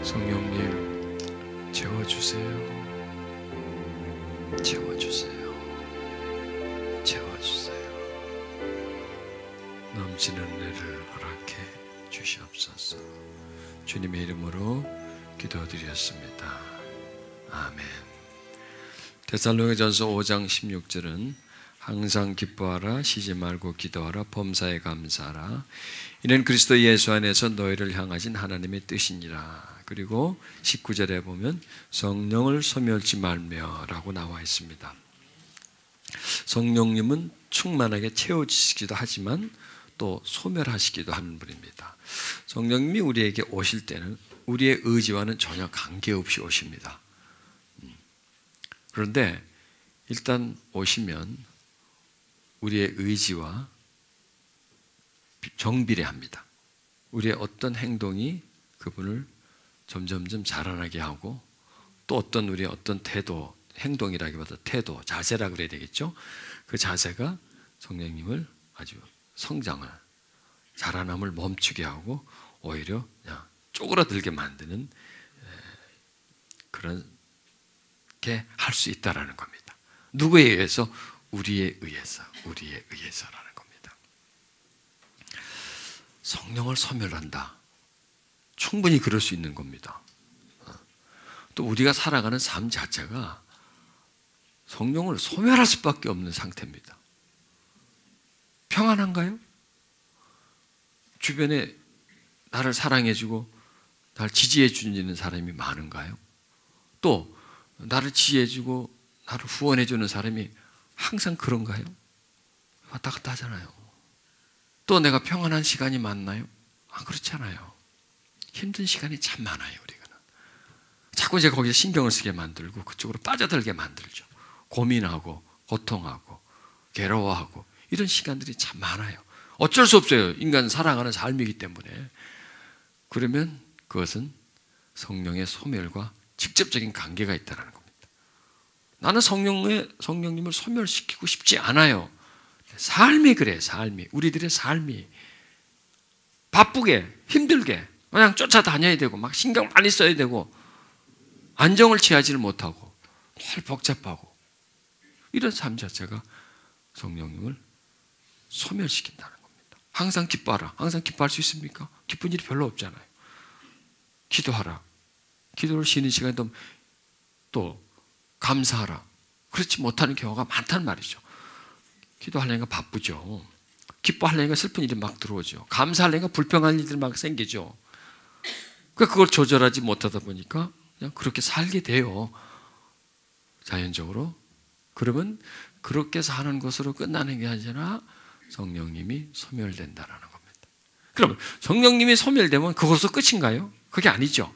성령님 채워주세요. 채워주세요. 채워주세요. 넘치는 은혜를 허락해 주시옵소서. 주님의 이름으로 기도드렸습니다. 아멘. 데살로니가전서 5장 16절은 항상 기뻐하라, 쉬지 말고 기도하라, 범사에 감사하라. 이는 그리스도 예수 안에서 너희를 향하신 하나님의 뜻이니라. 그리고 19절에 보면 성령을 소멸치 말며 라고 나와 있습니다. 성령님은 충만하게 채워주시기도 하지만 또 소멸하시기도 하는 분입니다. 성령님이 우리에게 오실 때는 우리의 의지와는 전혀 관계없이 오십니다. 그런데 일단 오시면 우리의 의지와 정비례합니다. 우리의 어떤 행동이 그분을 점점점 자라나게 하고 또 어떤 우리의 어떤 태도, 행동이라기보다 태도, 자세라 그래야 되겠죠. 그 자세가 성령님을 아주 성장을, 자라남을 멈추게 하고 오히려 그냥 쪼그라들게 만드는 그런 게 할 수 있다라는 겁니다. 누구에 의해서? 우리에 의해서, 우리에 의해서라는 겁니다. 성령을 소멸한다. 충분히 그럴 수 있는 겁니다. 또 우리가 살아가는 삶 자체가 성령을 소멸할 수밖에 없는 상태입니다. 평안한가요? 주변에 나를 사랑해주고 나를 지지해주는 사람이 많은가요? 또 나를 지지해주고 나를 후원해주는 사람이 항상 그런가요? 왔다 갔다 하잖아요. 또 내가 평안한 시간이 많나요? 그렇지 않아요. 힘든 시간이 참 많아요. 우리가 자꾸 이제 거기에 신경을 쓰게 만들고 그쪽으로 빠져들게 만들죠. 고민하고 고통하고 괴로워하고 이런 시간들이 참 많아요. 어쩔 수 없어요. 인간 살아가는 삶이기 때문에. 그러면 그것은 성령의 소멸과 직접적인 관계가 있다는 겁니다. 나는 성령님을 소멸시키고 싶지 않아요. 삶이 그래, 삶이. 우리들의 삶이 바쁘게, 힘들게 그냥 쫓아다녀야 되고 막 신경 많이 써야 되고 안정을 취하지를 못하고 늘 복잡하고 이런 삶 자체가 성령님을 소멸시킨다는 겁니다. 항상 기뻐하라. 항상 기뻐할 수 있습니까? 기쁜 일이 별로 없잖아요. 기도하라. 기도를 쉬는 시간에 또 감사하라. 그렇지 못하는 경우가 많단 말이죠. 기도하려니까 바쁘죠. 기뻐하려니까 슬픈 일이 막 들어오죠. 감사하려니까 불평한 일들이 막 생기죠. 그걸 조절하지 못하다 보니까 그냥 그렇게 살게 돼요. 자연적으로. 그러면 그렇게 사는 것으로 끝나는 게 아니라 성령님이 소멸된다는 겁니다. 그러면 성령님이 소멸되면 그것으로 끝인가요? 그게 아니죠.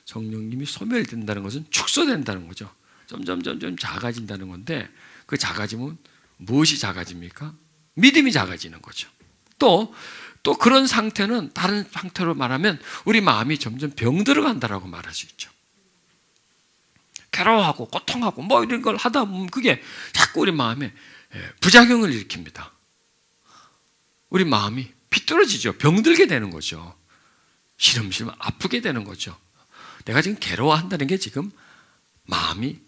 성령님이 소멸된다는 것은 축소된다는 거죠. 점점 작아진다는 건데 그 작아지면 무엇이 작아집니까? 믿음이 작아지는 거죠. 또 그런 상태는 다른 상태로 말하면 우리 마음이 점점 병들어간다라고 말할 수 있죠. 괴로워하고 고통하고 뭐 이런 걸 하다 보면 그게 자꾸 우리 마음에 부작용을 일으킵니다. 우리 마음이 비뚤어지죠. 병들게 되는 거죠. 시름시름 아프게 되는 거죠. 내가 지금 괴로워한다는 게 지금 마음이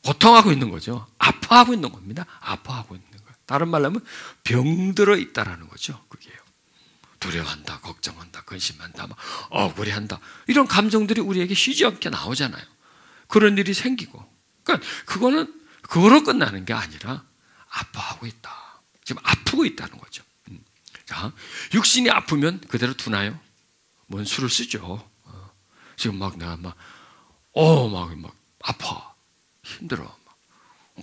고통하고 있는 거죠. 아파하고 있는 겁니다. 아파하고 있는 거예요. 다른 말로 하면 병들어 있다라는 거죠. 그게요. 두려워한다, 걱정한다, 근심한다, 억울해한다. 이런 감정들이 우리에게 쉬지 않게 나오잖아요. 그런 일이 생기고. 그러니까 그거는 그거로 끝나는 게 아니라 아파하고 있다. 지금 아프고 있다는 거죠. 자, 육신이 아프면 그대로 두나요? 뭔 수를 쓰죠. 지금 내가 막 아파. 힘들어.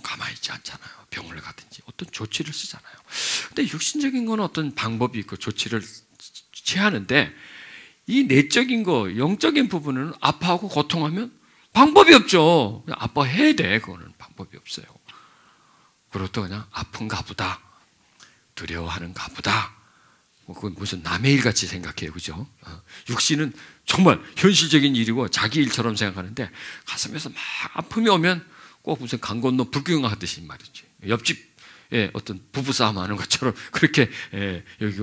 가만히 있지 않잖아요. 병원을 가든지 어떤 조치를 쓰잖아요. 근데 육신적인 건 어떤 방법이 있고 조치를 취하는데 이 내적인 거, 영적인 부분은 아파하고 고통하면 방법이 없죠. 그냥 아파해야 돼. 그거는 방법이 없어요. 그리고 또 그냥 아픈가 보다. 두려워하는가 보다. 그건 무슨 남의 일 같이 생각해요. 그죠? 육신은 정말 현실적인 일이고 자기 일처럼 생각하는데 가슴에서 막 아픔이 오면 꼭 무슨 강 건너 불구경하듯이 말이지. 옆집에 어떤 부부싸움 하는 것처럼 그렇게 여기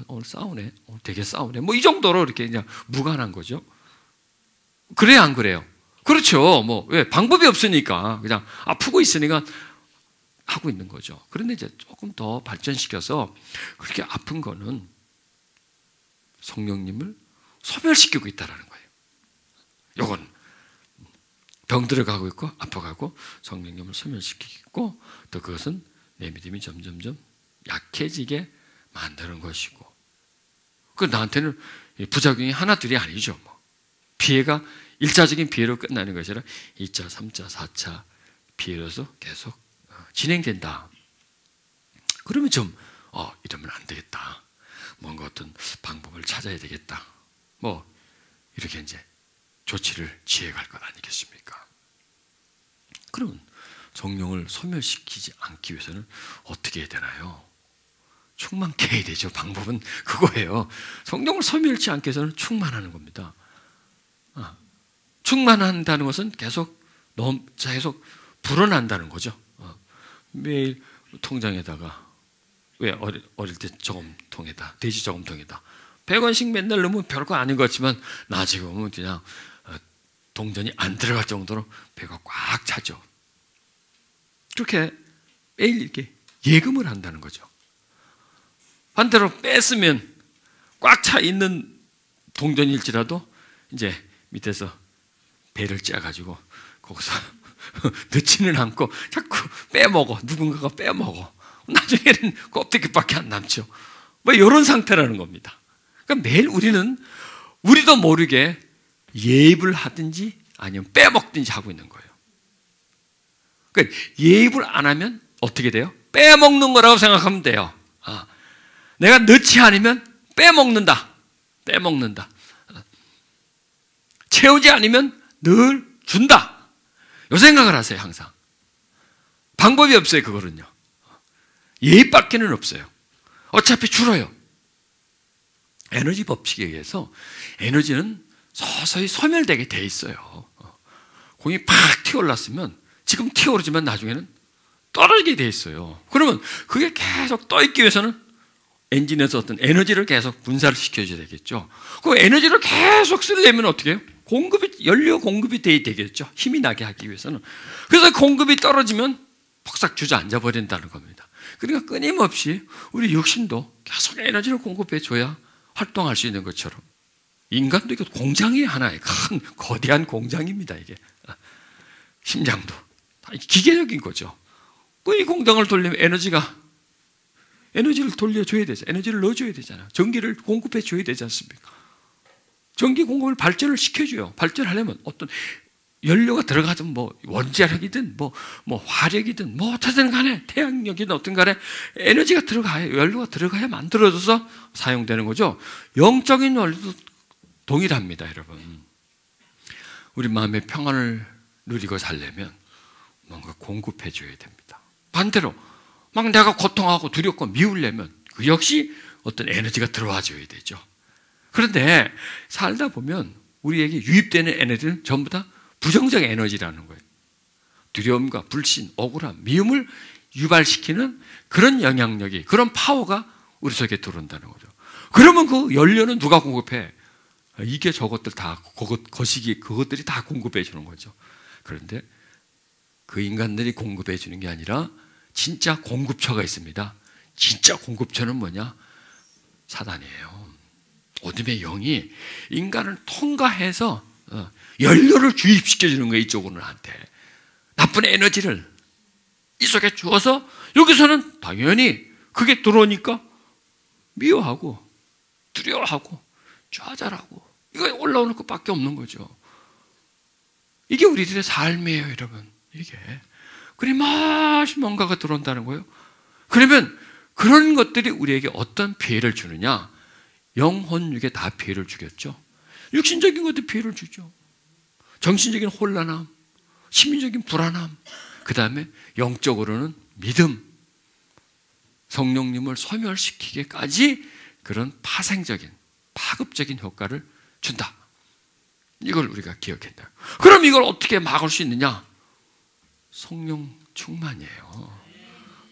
오늘 싸우네. 되게 싸우네. 뭐 이 정도로 이렇게 그냥 무관한 거죠. 그래요, 안 그래요? 그렇죠. 왜? 방법이 없으니까. 그냥 아프고 있으니까 하고 있는 거죠. 그런데 이제 조금 더 발전시켜서 그렇게 아픈 거는 성령님을 소멸시키고 있다는 거예요. 요건 병 들어가고 있고 아파가고 성령님을 소멸시키고 또 그것은 내 믿음이 점점점 약해지게 만드는 것이고 그 나한테는 부작용이 하나둘이 아니죠. 피해가 1차적인 피해로 끝나는 것이 아니라 2차, 3차, 4차 피해로서 계속 진행된다. 그러면 좀 이러면 안 되겠다. 뭔가 어떤 방법을 찾아야 되겠다. 이렇게 이제 조치를 취해갈 것 아니겠습니까? 그러면 성령을 소멸시키지 않기 위해서는 어떻게 해야 되나요? 충만케 해야 되죠. 방법은 그거예요. 성령을 소멸치 않기 위해서는 충만하는 겁니다. 충만한다는 것은 계속 불어난다는 거죠. 매일 통장에다가 왜 어릴 때 저금통에다 돼지 저금통에다 100원씩 맨날 넣으면 별거 아닌 것 같지만 나중에 보면 그냥 동전이 안 들어갈 정도로 배가 꽉 차죠. 그렇게 매일 이렇게 예금을 한다는 거죠. 반대로 뺐으면 꽉 차 있는 동전일지라도 이제 밑에서 배를 짜가지고 거기서 넣지는 않고 자꾸 빼먹어. 누군가가 빼먹어. 나중에는 껍데기밖에 안 남죠. 이런 상태라는 겁니다. 그러니까 매일 우리도 모르게 예입을 하든지 아니면 빼먹든지 하고 있는 거예요. 그러니까 예입을 안 하면 어떻게 돼요? 빼먹는 거라고 생각하면 돼요. 내가 넣지 않으면 빼먹는다. 채우지 않으면 늘 준다. 요 생각을 하세요, 항상. 방법이 없어요, 그거는요. 예입밖에는 없어요. 어차피 줄어요. 에너지 법칙에 의해서 에너지는 서서히 소멸되게 돼 있어요. 공이 팍 튀어올랐으면 지금 튀어오르지만 나중에는 떨어지게 돼 있어요. 그러면 그게 계속 떠있기 위해서는 엔진에서 어떤 에너지를 계속 분사를 시켜줘야 되겠죠. 그 에너지를 계속 쓰려면 어떻게 해요? 연료 공급이 돼야 되겠죠. 힘이 나게 하기 위해서는. 그래서 공급이 떨어지면 퍽삭 주저앉아 버린다는 겁니다. 그러니까 끊임없이 우리 육신도 계속 에너지를 공급해 줘야 활동할 수 있는 것처럼 인간도 이거 공장이 하나의 큰 거대한 공장입니다. 이게 심장도 다 기계적인 거죠. 이 공장을 돌리면 에너지를 돌려줘야 되죠. 에너지를 넣어줘야 되잖아요. 전기를 공급해 줘야 되지 않습니까? 전기 공급을 발전을 시켜줘요. 발전하려면 어떤 연료가 들어가든 원자력이든 화력이든 어떻든 간에 태양력이든 어떤 간에 에너지가 들어가야 연료가 들어가야 만들어져서 사용되는 거죠. 영적인 원리도 동일합니다, 여러분. 우리 마음의 평안을 누리고 살려면 뭔가 공급해 줘야 됩니다. 반대로 막 내가 고통하고 두렵고 미우려면 그 역시 어떤 에너지가 들어와 줘야 되죠. 그런데 살다 보면 우리에게 유입되는 에너지는 전부 다 부정적 에너지라는 거예요. 두려움과 불신, 억울함, 미움을 유발시키는 그런 영향력이, 그런 파워가 우리 속에 들어온다는 거죠. 그러면 그 연료는 누가 공급해? 이게 저것들 다, 그것들이 다 공급해 주는 거죠. 그런데 그 인간들이 공급해 주는 게 아니라 진짜 공급처가 있습니다. 진짜 공급처는 뭐냐? 사단이에요. 어둠의 영이 인간을 통과해서 연료를 주입시켜주는 거예요. 이쪽으로는 한테 나쁜 에너지를 이 속에 주어서 여기서는 당연히 그게 들어오니까 미워하고 두려워하고 좌절하고 이거 올라오는 것밖에 없는 거죠. 이게 우리들의 삶이에요, 여러분. 이게 그리마시 뭔가가 들어온다는 거예요. 그러면 그런 것들이 우리에게 어떤 피해를 주느냐? 영혼육에 다 피해를 주겠죠. 육신적인 것도 피해를 주죠. 정신적인 혼란함, 심리적인 불안함, 그 다음에 영적으로는 믿음, 성령님을 소멸시키기까지 그런 파생적인, 파급적인 효과를 준다. 이걸 우리가 기억했다. 그럼 이걸 어떻게 막을 수 있느냐? 성령 충만이에요.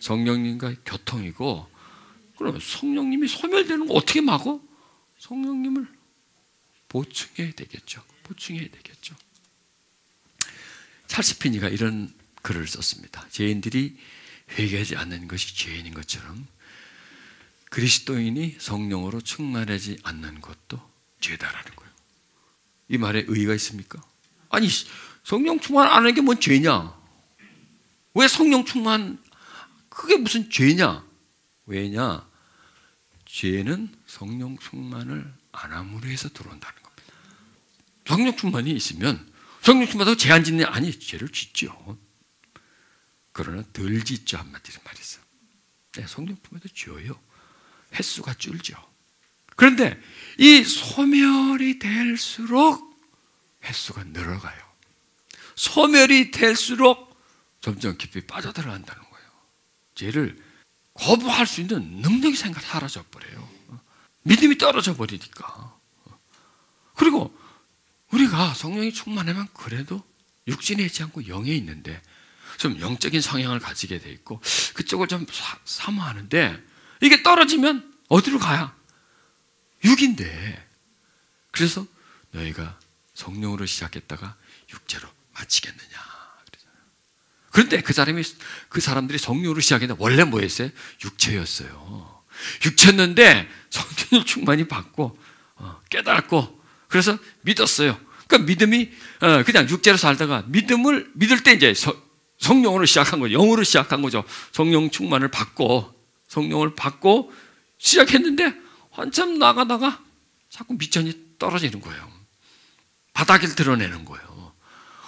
성령님과 교통이고, 그럼 성령님이 소멸되는 거 어떻게 막어? 성령님을 보충해야 되겠죠. 보충해야 되겠죠. 찰스 피니가 이런 글을 썼습니다. 죄인들이 회개하지 않는 것이 죄인인 것처럼 그리스도인이 성령으로 충만하지 않는 것도 죄다라는 거예요. 이 말에 의의가 있습니까? 아니, 성령 충만 안 하는 게 뭔 죄냐? 왜 성령 충만, 그게 무슨 죄냐? 왜냐? 죄는 성령 충만을 안 함으로 해서 들어온다는 겁니다. 성령 충만이 있으면 성령 충만하고 죄 안 짓냐? 아니, 죄를 짓죠. 그러나 덜 짓죠. 한마디로 말해서. 네, 성령 충만도 지어요. 횟수가 줄죠. 그런데 이 소멸이 될수록 횟수가 늘어가요. 소멸이 될수록 점점 깊이 빠져들어간다는 거예요. 죄를 거부할 수 있는 능력이 사라져 버려요. 믿음이 떨어져 버리니까. 그리고 우리가 성령이 충만하면 그래도 육신에 있지 않고 영에 있는데 좀 영적인 성향을 가지게 돼 있고 그쪽을 좀 사모하는데 이게 떨어지면 어디로 가야? 육인데. 그래서 너희가 성령으로 시작했다가 육체로 마치겠느냐. 그런데 그 사람들이 성령으로 시작했는데 원래 뭐였어요? 육체였어요. 육체였는데 성령을 충만히 받고 깨달았고 그래서 믿었어요. 그러니까 믿음이 그냥 육체로 살다가 믿음을 믿을 때 이제 성령으로 시작한 거죠. 영으로 시작한 거죠. 성령 충만을 받고 성령을 받고 시작했는데 한참 나가다가 자꾸 미천이 떨어지는 거예요. 바닥을 드러내는 거예요.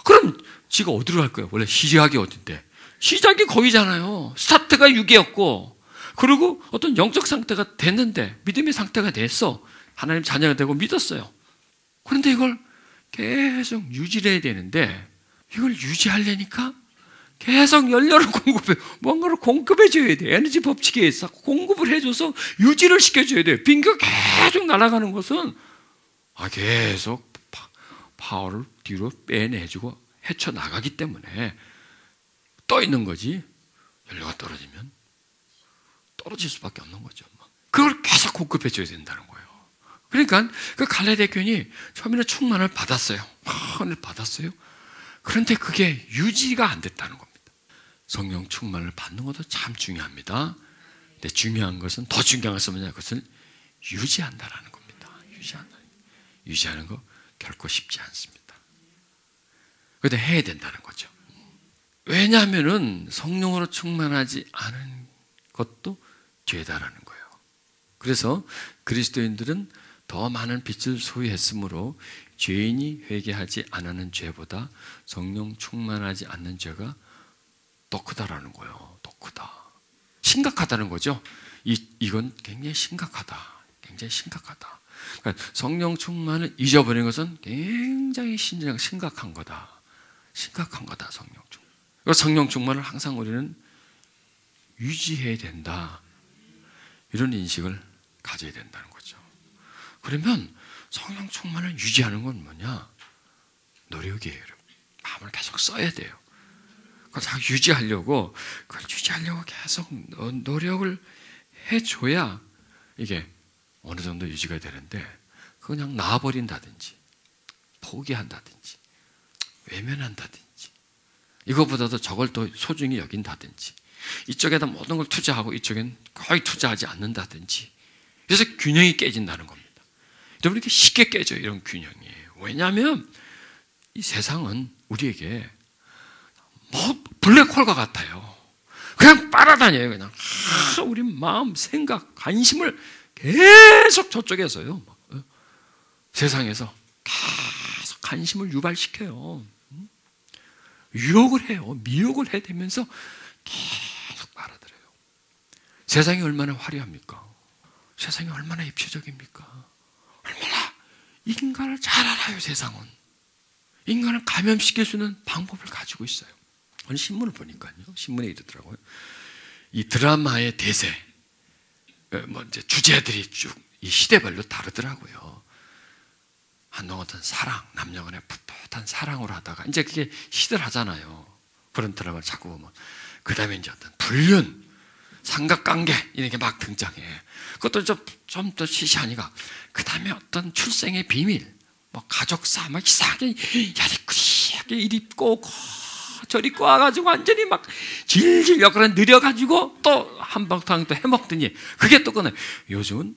그럼 지가 어디로 갈 거예요? 원래 시작이 어딘데? 시작이 거기잖아요. 스타트가 6이었고 그리고 어떤 영적 상태가 됐는데 믿음의 상태가 됐어. 하나님 자녀가 되고 믿었어요. 그런데 이걸 계속 유지를 해야 되는데 이걸 유지하려니까 계속 연료를 공급해, 뭔가를 공급해 줘야 돼. 에너지 법칙에 의해서 공급을 해줘서 유지를 시켜줘야 돼요. 빙기가 계속 날아가는 것은 계속 파워를 뒤로 빼내주고 헤쳐나가기 때문에 떠 있는 거지. 연료가 떨어지면 떨어질 수밖에 없는 거죠. 그걸 계속 공급해 줘야 된다는 거예요. 그러니까 그 갈라디아 교인이 처음에는 충만을 받았어요. 받았어요. 그런데 그게 유지가 안 됐다는 겁니다. 성령 충만을 받는 것도 참 중요합니다. 근데 중요한 것은 더 중요한 것은 뭐냐? 그것을 유지한다라는 겁니다. 유지하는 거 결코 쉽지 않습니다. 그런데 해야 된다는 거죠. 왜냐하면은 성령으로 충만하지 않은 것도 죄다라는 거예요. 그래서 그리스도인들은 더 많은 빛을 소유했으므로 죄인이 회개하지 않는 죄보다 성령 충만하지 않는 죄가 더 크다라는 거예요. 더 크다. 심각하다는 거죠. 이건 굉장히 심각하다. 굉장히 심각하다. 그러니까 성령 충만을 잊어버리는 것은 굉장히 심각한 거다. 심각한 거다. 성령 충만. 성령 충만을 항상 우리는 유지해야 된다. 이런 인식을 가져야 된다는 거죠. 그러면 성령 충만을 유지하는 건 뭐냐? 노력이에요. 마음을 계속 써야 돼요. 그걸 다 유지하려고 계속 노력을 해줘야 이게 어느 정도 유지가 되는데 그냥 놔버린다든지 포기한다든지 외면한다든지 이거보다도 저걸 더 소중히 여긴다든지 이쪽에다 모든 걸 투자하고 이쪽엔 거의 투자하지 않는다든지 그래서 균형이 깨진다는 겁니다. 여러분 이렇게 쉽게 깨져요. 이런 균형이. 왜냐하면 이 세상은 우리에게 뭐 블랙홀과 같아요. 그냥 빨아다녀요. 그냥 우리 마음, 생각, 관심을 계속 저쪽에서요. 세상에서 계속 관심을 유발시켜요. 유혹을 해요. 미혹을 해대면서 계속 빨아들여요. 세상이 얼마나 화려합니까? 세상이 얼마나 입체적입니까? 얼마나 인간을 잘 알아요. 세상은. 인간을 감염시킬 수 있는 방법을 가지고 있어요. 오늘 신문을 보니까요. 신문에 이러더라고요. 이 드라마의 대세, 이제 주제들이 쭉 이 시대별로 다르더라고요. 한동안 어떤 사랑, 남녀 간의 풋풋한 사랑으로 하다가 이제 그게 시들하잖아요. 그런 드라마를 자꾸 보면. 그 다음에 이제 어떤 불륜, 삼각관계 이런 게 막 등장해. 그것도 좀 더 시시하니까 그 다음에 어떤 출생의 비밀, 막 가족사 막 이상하게 야리꾸리하게 이리 입고 저리 꼬아가지고 완전히 막 질질 엮어서 느려가지고 또 한바탕 또 해먹더니 그게 또 끝나요. 요즘은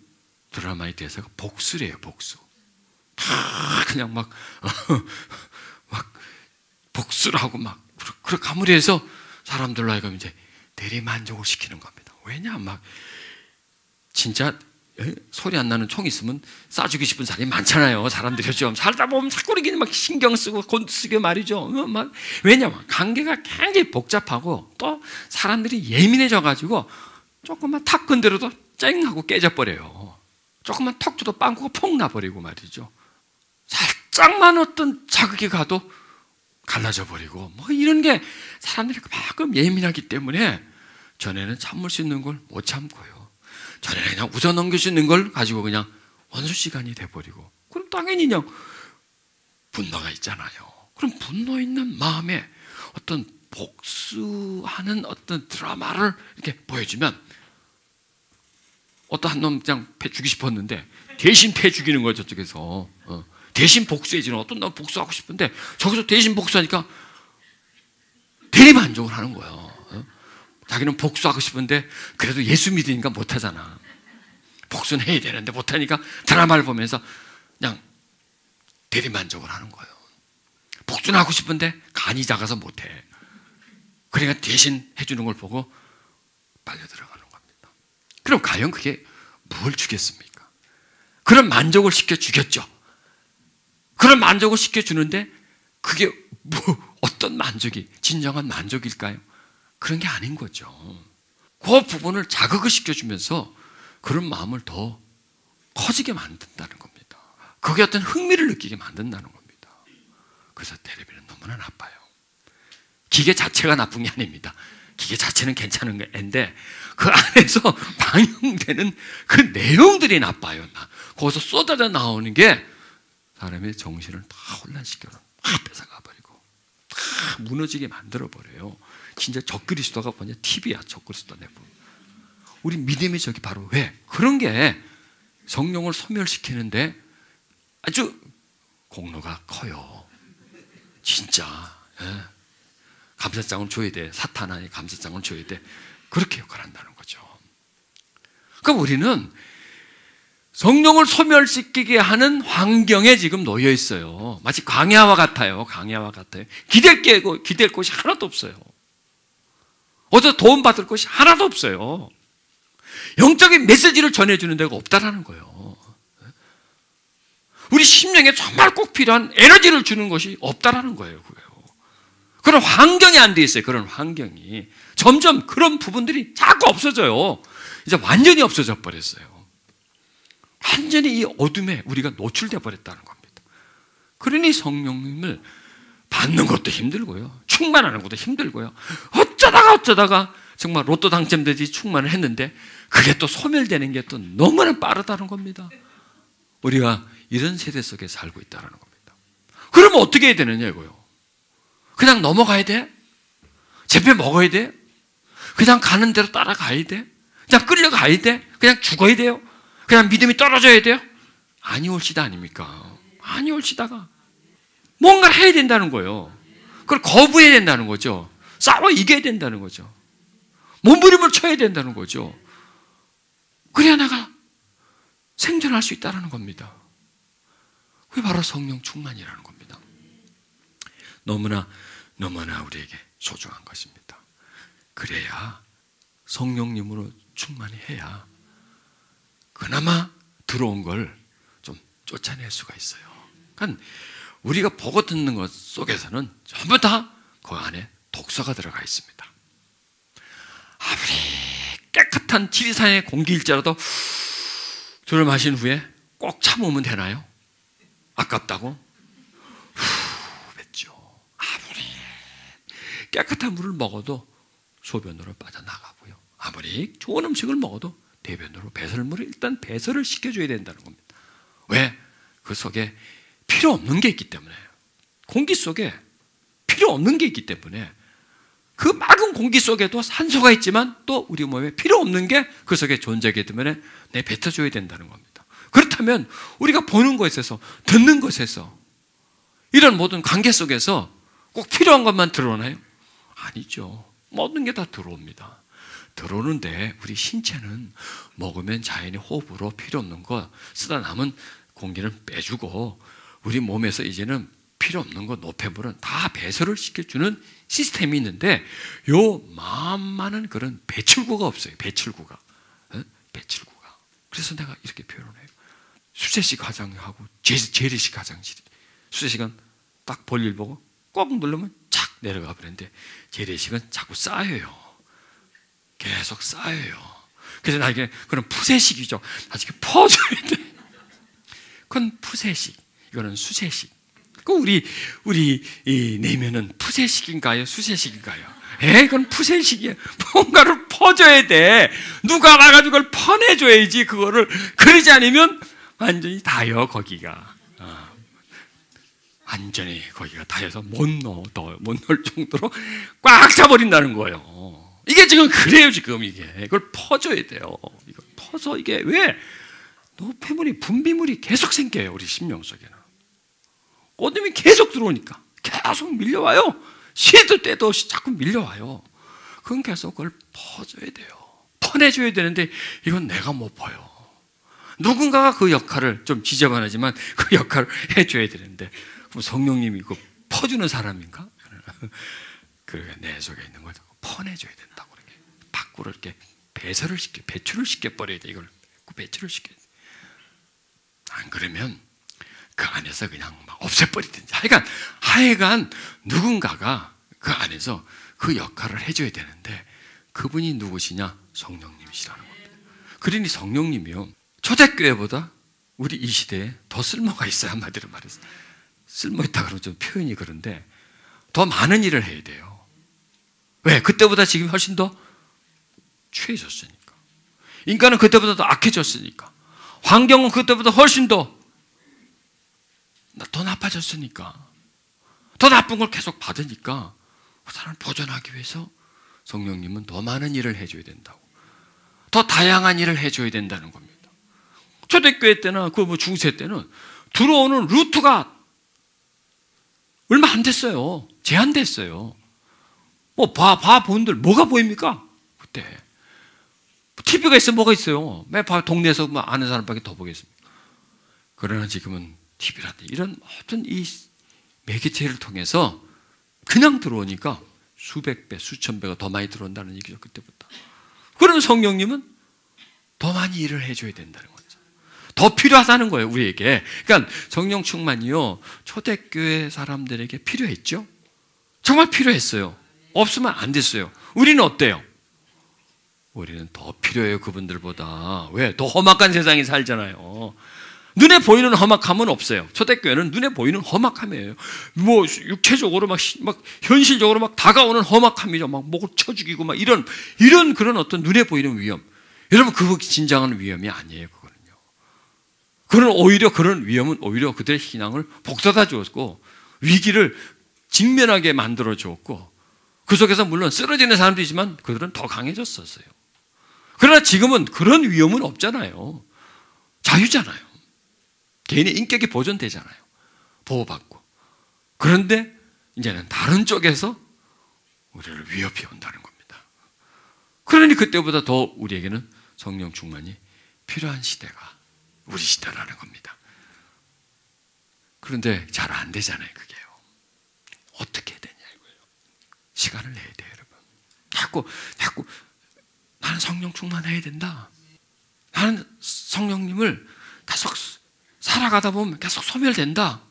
드라마의 대사가 복수래요. 복수. 다 그냥 막 복수를 하고 막 그렇게 가무리해서 사람들로 하여금 이제 대리만족을 시키는 겁니다. 왜냐 막 진짜 소리 안 나는 총 있으면 쏴주기 싶은 사람이 많잖아요. 사람들이 좀 살다 보면 자꾸 이렇게 막 신경 쓰고 곤쓰게 말이죠. 막 왜냐면 관계가 굉장히 복잡하고 또 사람들이 예민해져가지고 조금만 탁 건드려도 쨍 하고 깨져버려요. 조금만 턱 줘도 빵꾸가 폭 나버리고 말이죠. 살짝만 어떤 자극이 가도 갈라져 버리고 뭐 이런 게 사람들이 가끔 예민하기 때문에 전에는 참을 수 있는 걸 못 참고요. 전에는 그냥 웃어 넘길 수 있는 걸 가지고 그냥 원수 시간이 돼버리고, 그럼 당연히 그냥 분노가 있잖아요. 그럼 분노 있는 마음에 어떤 복수하는 어떤 드라마를 이렇게 보여주면 어떤 한 놈 그냥 패 주기 싶었는데 대신 패 죽이는 거예요. 저쪽에서 대신 복수해주는, 어떤 놈 복수하고 싶은데 저기서 대신 복수하니까 대리만족을 하는 거예요. 자기는 복수하고 싶은데 그래도 예수 믿으니까 못하잖아. 복수는 해야 되는데 못하니까 드라마를 보면서 그냥 대리만족을 하는 거예요. 복수는 하고 싶은데 간이 작아서 못해. 그러니까 대신 해주는 걸 보고 빨려 들어가는 겁니다. 그럼 과연 그게 뭘 주겠습니까? 그런 만족을 시켜주겠죠. 그런 만족을 시켜주는데 그게 뭐 어떤 만족이 진정한 만족일까요? 그런 게 아닌 거죠. 그 부분을 자극을 시켜주면서 그런 마음을 더 커지게 만든다는 겁니다. 그게 어떤 흥미를 느끼게 만든다는 겁니다. 그래서 텔레비는 너무나 나빠요. 기계 자체가 나쁜 게 아닙니다. 기계 자체는 괜찮은 건데 그 안에서 방영되는 그 내용들이 나빠요. 거기서 쏟아져 나오는 게 사람의 정신을 다 혼란시켜서 다 뺏어가버리고 다 무너지게 만들어버려요. 진짜 적그리스도가 뭐냐? TV야, 적그리스도 내부. 우리 믿음의 적이 바로 왜? 그런 게 성령을 소멸시키는데 아주 공로가 커요. 진짜. 예. 감사장을 줘야 돼. 사탄아니 감사장을 줘야 돼. 그렇게 역할을 한다는 거죠. 그러니까 우리는 성령을 소멸시키게 하는 환경에 지금 놓여 있어요. 마치 광야와 같아요. 광야와 같아요. 기댈 곳이 하나도 없어요. 어디서 도움받을 곳이 하나도 없어요. 영적인 메시지를 전해주는 데가 없다라는 거예요. 우리 심령에 정말 꼭 필요한 에너지를 주는 것이 없다라는 거예요. 그런 환경이 안 돼 있어요. 그런 환경이. 점점 그런 부분들이 자꾸 없어져요. 이제 완전히 없어져 버렸어요. 완전히 이 어둠에 우리가 노출돼 버렸다는 겁니다. 그러니 성령님을 받는 것도 힘들고요. 충만하는 것도 힘들고요. 어쩌다가 정말 로또 당첨되지 충만을 했는데 그게 또 소멸되는 게 또 너무나 빠르다는 겁니다. 우리가 이런 세대 속에 살고 있다는 겁니다. 그러면 어떻게 해야 되느냐 이거요. 그냥 넘어가야 돼? 제패 먹어야 돼? 그냥 가는 대로 따라가야 돼? 그냥 끌려가야 돼? 그냥 죽어야 돼요? 그냥 믿음이 떨어져야 돼요? 아니올시다 아닙니까? 아니올시다가 뭔가 해야 된다는 거예요. 그걸 거부해야 된다는 거죠. 싸워 이겨야 된다는 거죠. 몸부림을 쳐야 된다는 거죠. 그래야 내가 생존할 수 있다는 겁니다. 그게 바로 성령 충만이라는 겁니다. 너무나 우리에게 소중한 것입니다. 그래야 성령님으로 충만해야 그나마 들어온 걸 좀 쫓아낼 수가 있어요. 그러니까 우리가 보고 듣는 것 속에서는 전부 다 그 안에 독소가 들어가 있습니다. 아무리 깨끗한 지리산의 공기일지라도 들을 마신 후에 꼭 참으면 되나요? 아깝다고? 뱉죠. 아무리 깨끗한 물을 먹어도 소변으로 빠져나가고요. 아무리 좋은 음식을 먹어도 대변으로 배설물을 일단 배설을 시켜줘야 된다는 겁니다. 왜? 그 속에 필요 없는 게 있기 때문에. 공기 속에 필요 없는 게 있기 때문에 그 맑은 공기 속에도 산소가 있지만 또 우리 몸에 필요 없는 게 그 속에 존재하기 때문에 내 뱉어줘야 된다는 겁니다. 그렇다면 우리가 보는 것에서 듣는 것에서 이런 모든 관계 속에서 꼭 필요한 것만 들어오나요? 아니죠. 모든 게 다 들어옵니다. 들어오는데 우리 신체는 먹으면 자연히 호흡으로 필요 없는 거 쓰다 남은 공기는 빼주고 우리 몸에서 이제는 필요 없는 거 노폐물은 다 배설을 시켜주는 시스템이 있는데 요 많은 그런 배출구가 없어요. 배출구가. 배출구가. 그래서 내가 이렇게 표현을 해요. 수세식 화장하고 재래식 화장실이 수세식은 딱 볼일 보고 꼭 누르면 착 내려가 버리는데 재래식은 자꾸 쌓여요. 계속 쌓여요. 그래서 나에게 그런 푸세식이죠. 나중에 퍼줘야 돼. 그건 푸세식. 이거는 수세식. 우리 이 내면은 푸세식인가요? 수세식인가요? 그건 푸세식이에요. 뭔가를 퍼줘야 돼. 누가 와가지고 그걸 퍼내줘야지 그거를. 그러지 않으면 완전히 다요 거기가. 완전히 거기가 다여서 못 넣을 정도로 꽉 차버린다는 거예요. 이게 지금 그래요 지금 이게. 이걸 퍼줘야 돼요. 이걸 퍼서 이게 왜? 노폐물이 분비물이 계속 생겨요 우리 심령 속에는. 어둠이 계속 들어오니까 계속 밀려와요. 시도 때도 없이 자꾸 밀려와요. 그건 계속 그걸 퍼줘야 돼요. 퍼내줘야 되는데 이건 내가 못 퍼요. 누군가가 그 역할을 좀 지저분하지만 그 역할을 해줘야 되는데 그럼 성령님이 그 퍼주는 사람인가? 그러니까 내 속에 있는 걸 퍼내줘야 된다고 이렇게 밖으로 이렇게 배출을 시켜 버려야 돼. 이걸 배출을 시켜야 돼. 안 그러면 그 안에서 그냥 막 없애버리든지 하여간 누군가가 그 안에서 그 역할을 해줘야 되는데 그분이 누구시냐? 성령님이시라는 겁니다. 그러니 성령님이요 초대교회보다 우리 이 시대에 더 쓸모가 있어요. 한마디로 말해서 쓸모있다 그러면 좀 표현이 그런데 더 많은 일을 해야 돼요. 왜? 그때보다 지금 훨씬 더 취해졌으니까. 인간은 그때보다 더 악해졌으니까. 환경은 그때보다 훨씬 더 나빠졌으니까. 더 나쁜 걸 계속 받으니까 그 사람을 보존하기 위해서 성령님은 더 많은 일을 해줘야 된다고. 더 다양한 일을 해줘야 된다는 겁니다. 초대교회 때나 그 중세 때는 들어오는 루트가 얼마 안 됐어요. 제한됐어요. 본들 뭐가 보입니까? 그때 TV가 있으면 뭐가 있어요. 매 동네에서 아는 사람밖에 더 보겠습니까? 그러나 지금은 TV라든지 이런 모든 이 매개체를 통해서 그냥 들어오니까 수백 배, 수천 배가 더 많이 들어온다는 얘기죠. 그때부터. 그러면 성령님은 더 많이 일을 해줘야 된다는 거죠. 더 필요하다는 거예요, 우리에게. 그러니까 성령 충만이요 초대교회 사람들에게 필요했죠. 정말 필요했어요. 없으면 안 됐어요. 우리는 어때요? 우리는 더 필요해요, 그분들보다. 왜? 더 험악한 세상에 살잖아요. 눈에 보이는 험악함은 없어요. 초대교회는 눈에 보이는 험악함이에요. 육체적으로 막 현실적으로 막 다가오는 험악함이죠. 막 목을 쳐 죽이고 막 이런 그런 어떤 눈에 보이는 위험. 여러분, 그거 진정한 위험이 아니에요, 그거는요. 그런 위험은 오히려 그들의 신앙을 복돋아 주었고, 위기를 직면하게 만들어 주었고, 그 속에서 물론 쓰러지는 사람도 있지만 그들은 더 강해졌었어요. 그러나 지금은 그런 위험은 없잖아요. 자유잖아요. 개인의 인격이 보존되잖아요. 보호받고. 그런데 이제는 다른 쪽에서 우리를 위협해 온다는 겁니다. 그러니 그때보다 더 우리에게는 성령 충만이 필요한 시대가 우리 시대라는 겁니다. 그런데 잘 안 되잖아요, 그게요. 어떻게 해야 되냐 이거예요. 시간을 내야 돼요, 여러분. 자꾸 나는 성령 충만해야 된다. 나는 성령님을 계속 살아가다 보면 계속 소멸된다.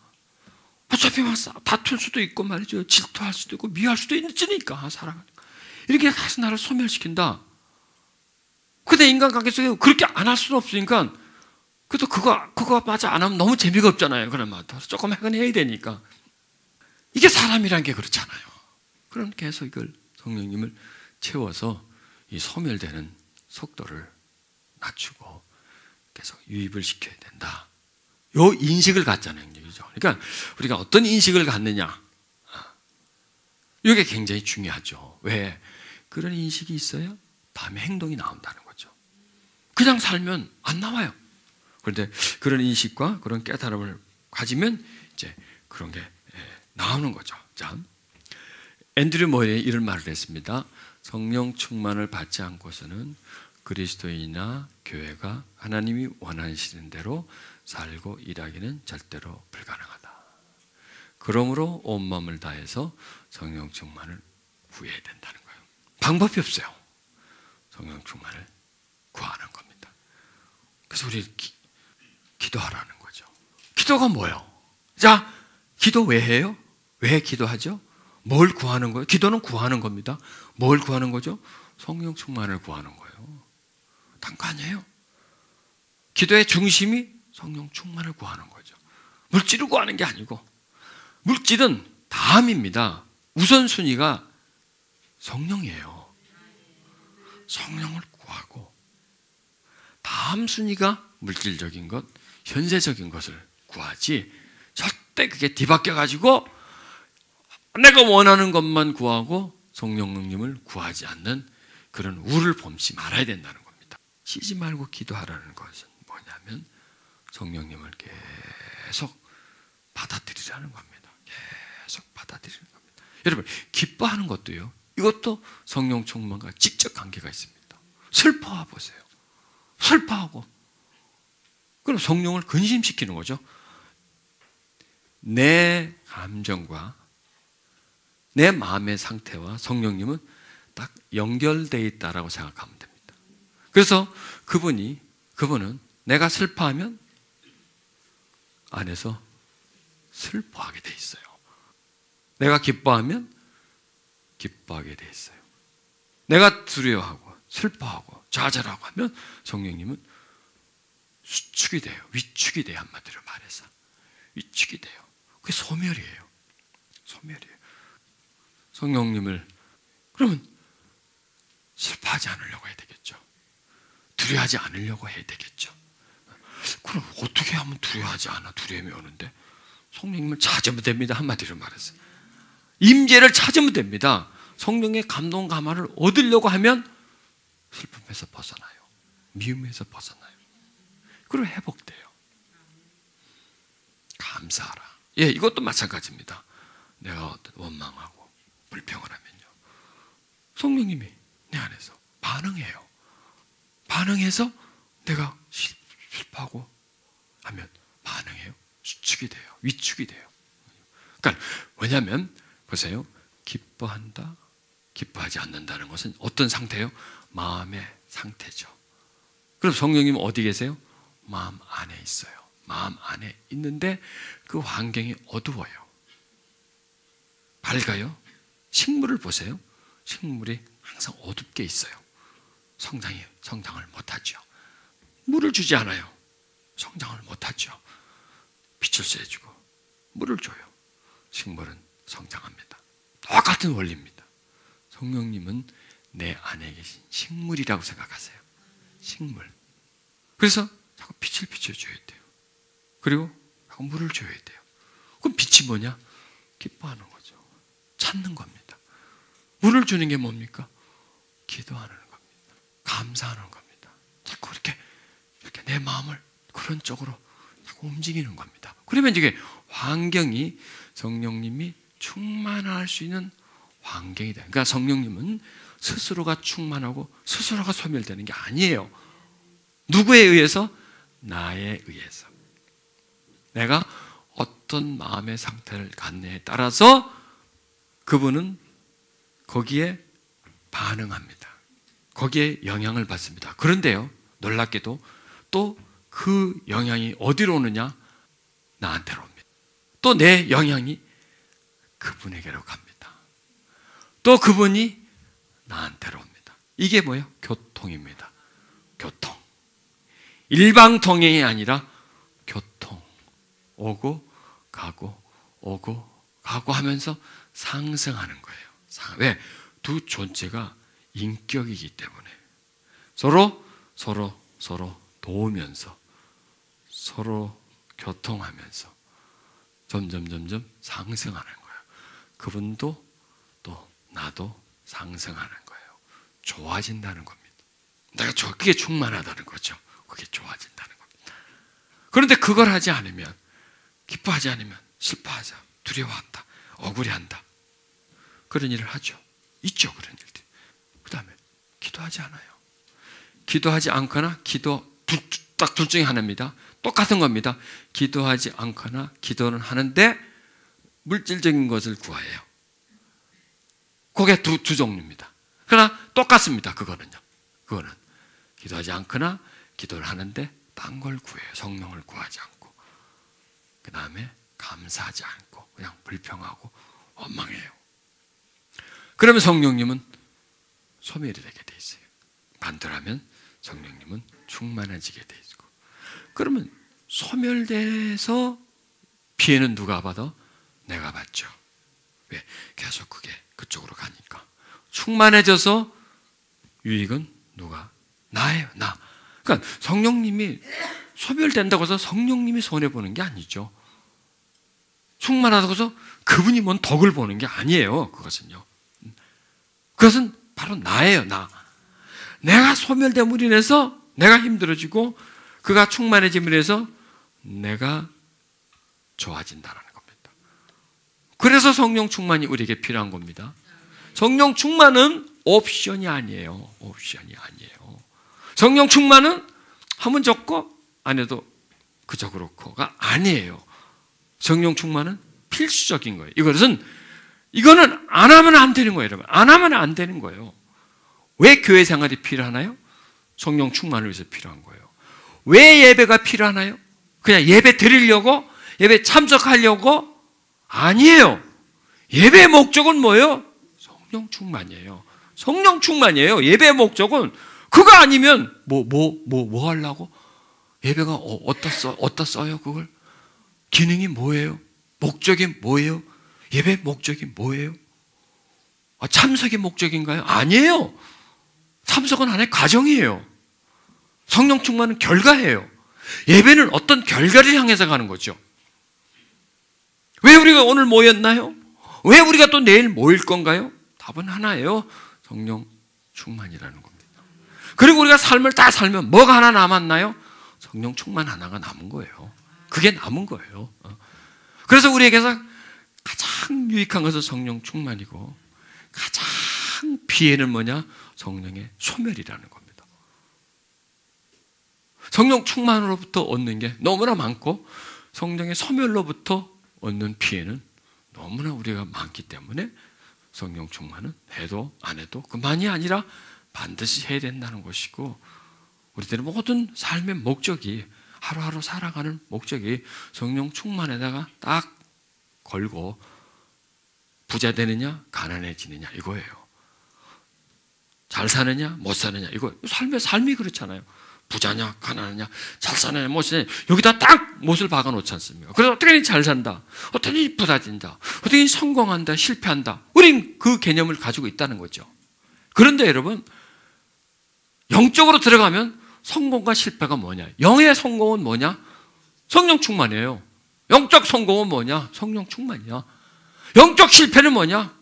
어차피 막 다툴 수도 있고 말이죠. 질투할 수도 있고 미워할 수도 있으니까 살아가니까. 이렇게 계속 나를 소멸시킨다. 근데 인간관계 속에 그렇게 안 할 수는 없으니까 그래도 그거 맞아 안 하면 너무 재미가 없잖아요. 그러면 조금 해야 되니까. 이게 사람이란 게 그렇잖아요. 그럼 계속 이걸 성령님을 채워서 이 소멸되는 속도를 낮추고 계속 유입을 시켜야 된다. 요 인식을 갖자는 얘기죠. 그러니까 우리가 어떤 인식을 갖느냐, 이게 굉장히 중요하죠. 왜? 그런 인식이 있어야 다음에 행동이 나온다는 거죠. 그냥 살면 안 나와요. 그런데 그런 인식과 그런 깨달음을 가지면 이제 그런 게 나오는 거죠. 자, 앤드류 모어에 이런 말을 했습니다. 성령 충만을 받지 않고서는 그리스도인이나 교회가 하나님이 원하시는 대로 살고 일하기는 절대로 불가능하다. 그러므로 온 마음을 다해서 성령 충만을 구해야 된다는 거예요. 방법이 없어요. 성령 충만을 구하는 겁니다. 그래서 우리 기도하라는 거죠. 기도가 뭐예요? 자, 기도 왜 해요? 왜 기도하죠? 뭘 구하는 거예요? 기도는 구하는 겁니다. 뭘 구하는 거죠? 성령 충만을 구하는 거예요. 단거 기도의 중심이 성령 충만을 구하는 거죠. 물질을 구하는 게 아니고, 물질은 다음입니다. 우선순위가 성령이에요. 성령을 구하고 다음 순위가 물질적인 것, 현세적인 것을 구하지, 절대 그게 뒤바뀌어 가지고 내가 원하는 것만 구하고 성령님을 구하지 않는 그런 우를 범치 말아야 된다는 겁니다. 쉬지 말고 기도하라는 것은 뭐냐면 성령님을 계속 받아들이라는 겁니다. 계속 받아들이는 겁니다. 여러분, 기뻐하는 것도요, 이것도 성령 충만과 직접 관계가 있습니다. 슬퍼하 보세요. 슬퍼하고 그럼 성령을 근심시키는 거죠. 내 감정과 내 마음의 상태와 성령님은 딱 연결되어 있다라고 생각하면 됩니다. 그래서 그분은 내가 슬퍼하면 안에서 슬퍼하게 돼 있어요. 내가 기뻐하면 기뻐하게 돼 있어요. 내가 두려워하고 슬퍼하고 좌절하고 하면 성령님은 수축이 돼요. 위축이 돼요. 한마디로 말해서 위축이 돼요. 그게 소멸이에요. 소멸이에요. 성령님을 그러면 슬퍼하지 않으려고 해야 되겠죠. 두려워하지 않으려고 해야 되겠죠. 그럼 어떻게 하면 두려워하지 않아? 두려움이 오는데 성령님을 찾으면 됩니다. 한마디로 말해서 임재를 찾으면 됩니다. 성령의 감동 감화를 얻으려고 하면 슬픔에서 벗어나요. 미움에서 벗어나요. 그리고 회복돼요. 감사하라. 예, 이것도 마찬가지입니다. 내가 원망하고 불평을 하면요, 성령님이 내 안에서 반응해요. 반응해서 내가 슬퍼하고 하면 반응해요. 수축이 돼요. 위축이 돼요. 그러니까 왜냐하면 보세요. 기뻐한다, 기뻐하지 않는다는 것은 어떤 상태예요? 마음의 상태죠. 그럼 성령님은 어디 계세요? 마음 안에 있어요. 마음 안에 있는데 그 환경이 어두워요. 밝아요? 식물을 보세요. 식물이 항상 어둡게 있어요. 성장을 못하죠. 물을 주지 않아요. 성장을 못하죠. 빛을 쐬주고 물을 줘요. 식물은 성장합니다. 똑같은 원리입니다. 성령님은 내 안에 계신 식물이라고 생각하세요. 식물. 그래서 자꾸 빛을 비춰줘야 돼요. 그리고 자꾸 물을 줘야 돼요. 그럼 빛이 뭐냐? 기뻐하는 거죠. 찾는 겁니다. 물을 주는 게 뭡니까? 기도하는 겁니다. 감사하는 겁니다. 자꾸 이렇게 내 마음을 그런 쪽으로 자꾸 움직이는 겁니다. 그러면 이게 환경이 성령님이 충만할 수 있는 환경이 돼요. 그러니까 성령님은 스스로가 충만하고 스스로가 소멸되는 게 아니에요. 누구에 의해서? 나에 의해서. 내가 어떤 마음의 상태를 갖느냐에 따라서 그분은 거기에 반응합니다. 거기에 영향을 받습니다. 그런데요, 놀랍게도 또 그 영향이 어디로 오느냐? 나한테로 옵니다. 또 내 영향이 그분에게로 갑니다. 또 그분이 나한테로 옵니다. 이게 뭐예요? 교통입니다. 교통. 일방통행이 아니라 교통. 오고 가고 오고 가고 하면서 상승하는 거예요. 왜? 두 존재가 인격이기 때문에 서로 도우면서 서로 교통하면서 점점 상승하는 거예요. 그분도 또 나도 상승하는 거예요. 좋아진다는 겁니다. 그게 충만하다는 거죠. 그게 좋아진다는 겁니다. 그런데 그걸 하지 않으면, 기뻐하지 않으면 슬퍼하자, 두려워한다, 억울해한다. 그런 일을 하죠. 있죠, 그런 일들. 그 다음에 기도하지 않아요. 기도하지 않거나 딱 둘 중에 하나입니다. 똑같은 겁니다. 기도하지 않거나 기도는 하는데 물질적인 것을 구해요. 그게 두 종류입니다. 그러나 똑같습니다. 그거는 기도하지 않거나 기도를 하는데 딴 걸 구해요. 성령을 구하지 않고. 그 다음에 감사하지 않고 그냥 불평하고 원망해요. 그러면 성령님은 소멸이 되게 돼 있어요. 반대로하면 성령님은 충만해지게 돼 있고. 그러면 소멸돼서 피해는 누가 받아? 내가 받죠. 왜? 계속 그게 그쪽으로 가니까. 충만해져서 유익은 누가? 나예요, 나. 그러니까 성령님이 소멸된다고 해서 성령님이 손해보는 게 아니죠. 충만하다고 해서 그분이 뭔 덕을 보는 게 아니에요. 그것은요. 그것은 바로 나예요, 나. 내가 소멸됨으로 인해서 내가 힘들어지고 그가 충만해짐으로 인해서 내가 좋아진다는 겁니다. 그래서 성령 충만이 우리에게 필요한 겁니다. 성령 충만은 옵션이 아니에요. 옵션이 아니에요. 성령 충만은 하면 좋고 안 해도 그저 그렇고가 아니에요. 성령 충만은 필수적인 거예요. 이거는 안 하면 안 되는 거예요, 여러분. 안 하면 안 되는 거예요. 왜 교회 생활이 필요하나요? 성령 충만을 위해서 필요한 거예요. 왜 예배가 필요하나요? 그냥 예배 드리려고? 예배 참석하려고? 아니에요. 예배의 목적은 뭐예요? 성령 충만이에요. 성령 충만이에요. 예배의 목적은 그거 아니면 뭐 하려고? 예배가 어디다 써요, 그걸? 기능이 뭐예요? 목적이 뭐예요? 예배 목적이 뭐예요? 참석이 목적인가요? 아니에요. 참석은 하나의 과정이에요. 성령 충만은 결과예요. 예배는 어떤 결과를 향해서 가는 거죠. 왜 우리가 오늘 모였나요? 왜 우리가 또 내일 모일 건가요? 답은 하나예요. 성령 충만이라는 겁니다. 그리고 우리가 삶을 다 살면 뭐가 하나 남았나요? 성령 충만 하나가 남은 거예요. 그게 남은 거예요. 그래서 우리에게서 가장 유익한 것은 성령 충만이고 가장 피해는 뭐냐? 성령의 소멸이라는 겁니다. 성령 충만으로부터 얻는 게 너무나 많고 성령의 소멸로부터 얻는 피해는 너무나 우리가 많기 때문에 성령 충만은 해도 안 해도 그만이 아니라 반드시 해야 된다는 것이고, 우리들의 모든 삶의 목적이, 하루하루 살아가는 목적이 성령 충만에다가 딱 걸고 부자 되느냐 가난해지느냐 이거예요. 잘 사느냐 못 사느냐 이거. 삶이 그렇잖아요. 부자냐 가난하냐 잘 사느냐 못 사느냐 여기다 딱 못을 박아 놓지 않습니까? 그래서 어떻게 잘 산다, 어떻게 부자진다, 어떻게 성공한다, 실패한다, 우린 그 개념을 가지고 있다는 거죠. 그런데 여러분, 영적으로 들어가면 성공과 실패가 뭐냐? 영의 성공은 뭐냐? 성령 충만이에요. 영적 성공은 뭐냐? 성령 충만이야. 영적 실패는 뭐냐?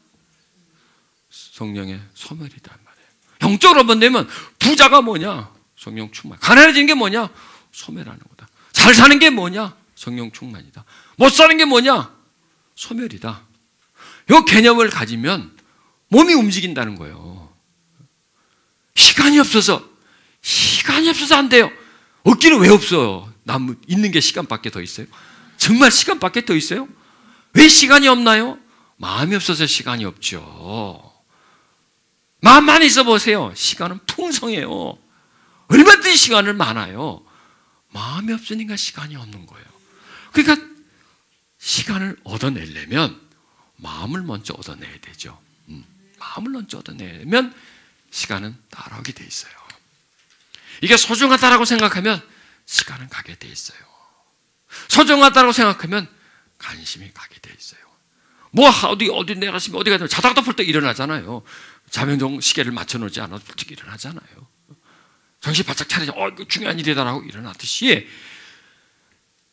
성령의 소멸이란 말이에요. 영적으로 본다면 부자가 뭐냐? 성령 충만. 가난해지는 게 뭐냐? 소멸하는 거다. 잘 사는 게 뭐냐? 성령 충만이다. 못 사는 게 뭐냐? 소멸이다. 이 개념을 가지면 몸이 움직인다는 거예요. 시간이 없어서 안 돼요. 없기는 왜 없어요? 있는 게 시간밖에 더 있어요? 정말 시간밖에 더 있어요? 왜 시간이 없나요? 마음이 없어서 시간이 없죠. 마음만 있어 보세요. 시간은 풍성해요. 얼마든지 시간은 많아요. 마음이 없으니까 시간이 없는 거예요. 그러니까 시간을 얻어내려면 마음을 먼저 얻어내야 되죠. 마음을 먼저 얻어내려면 시간은 따라오게 돼 있어요. 이게 소중하다라고 생각하면 시간은 가게 돼 있어요. 소중하다라고 생각하면 관심이 가게 돼 있어요. 어디 내려가시면 어디 가든 자다가 벌떡 일어나잖아요. 자명종 시계를 맞춰놓지 않아도 벌떡 일어나잖아요. 정신 바짝 차리자, 이거 중요한 일이다라고 일어나듯이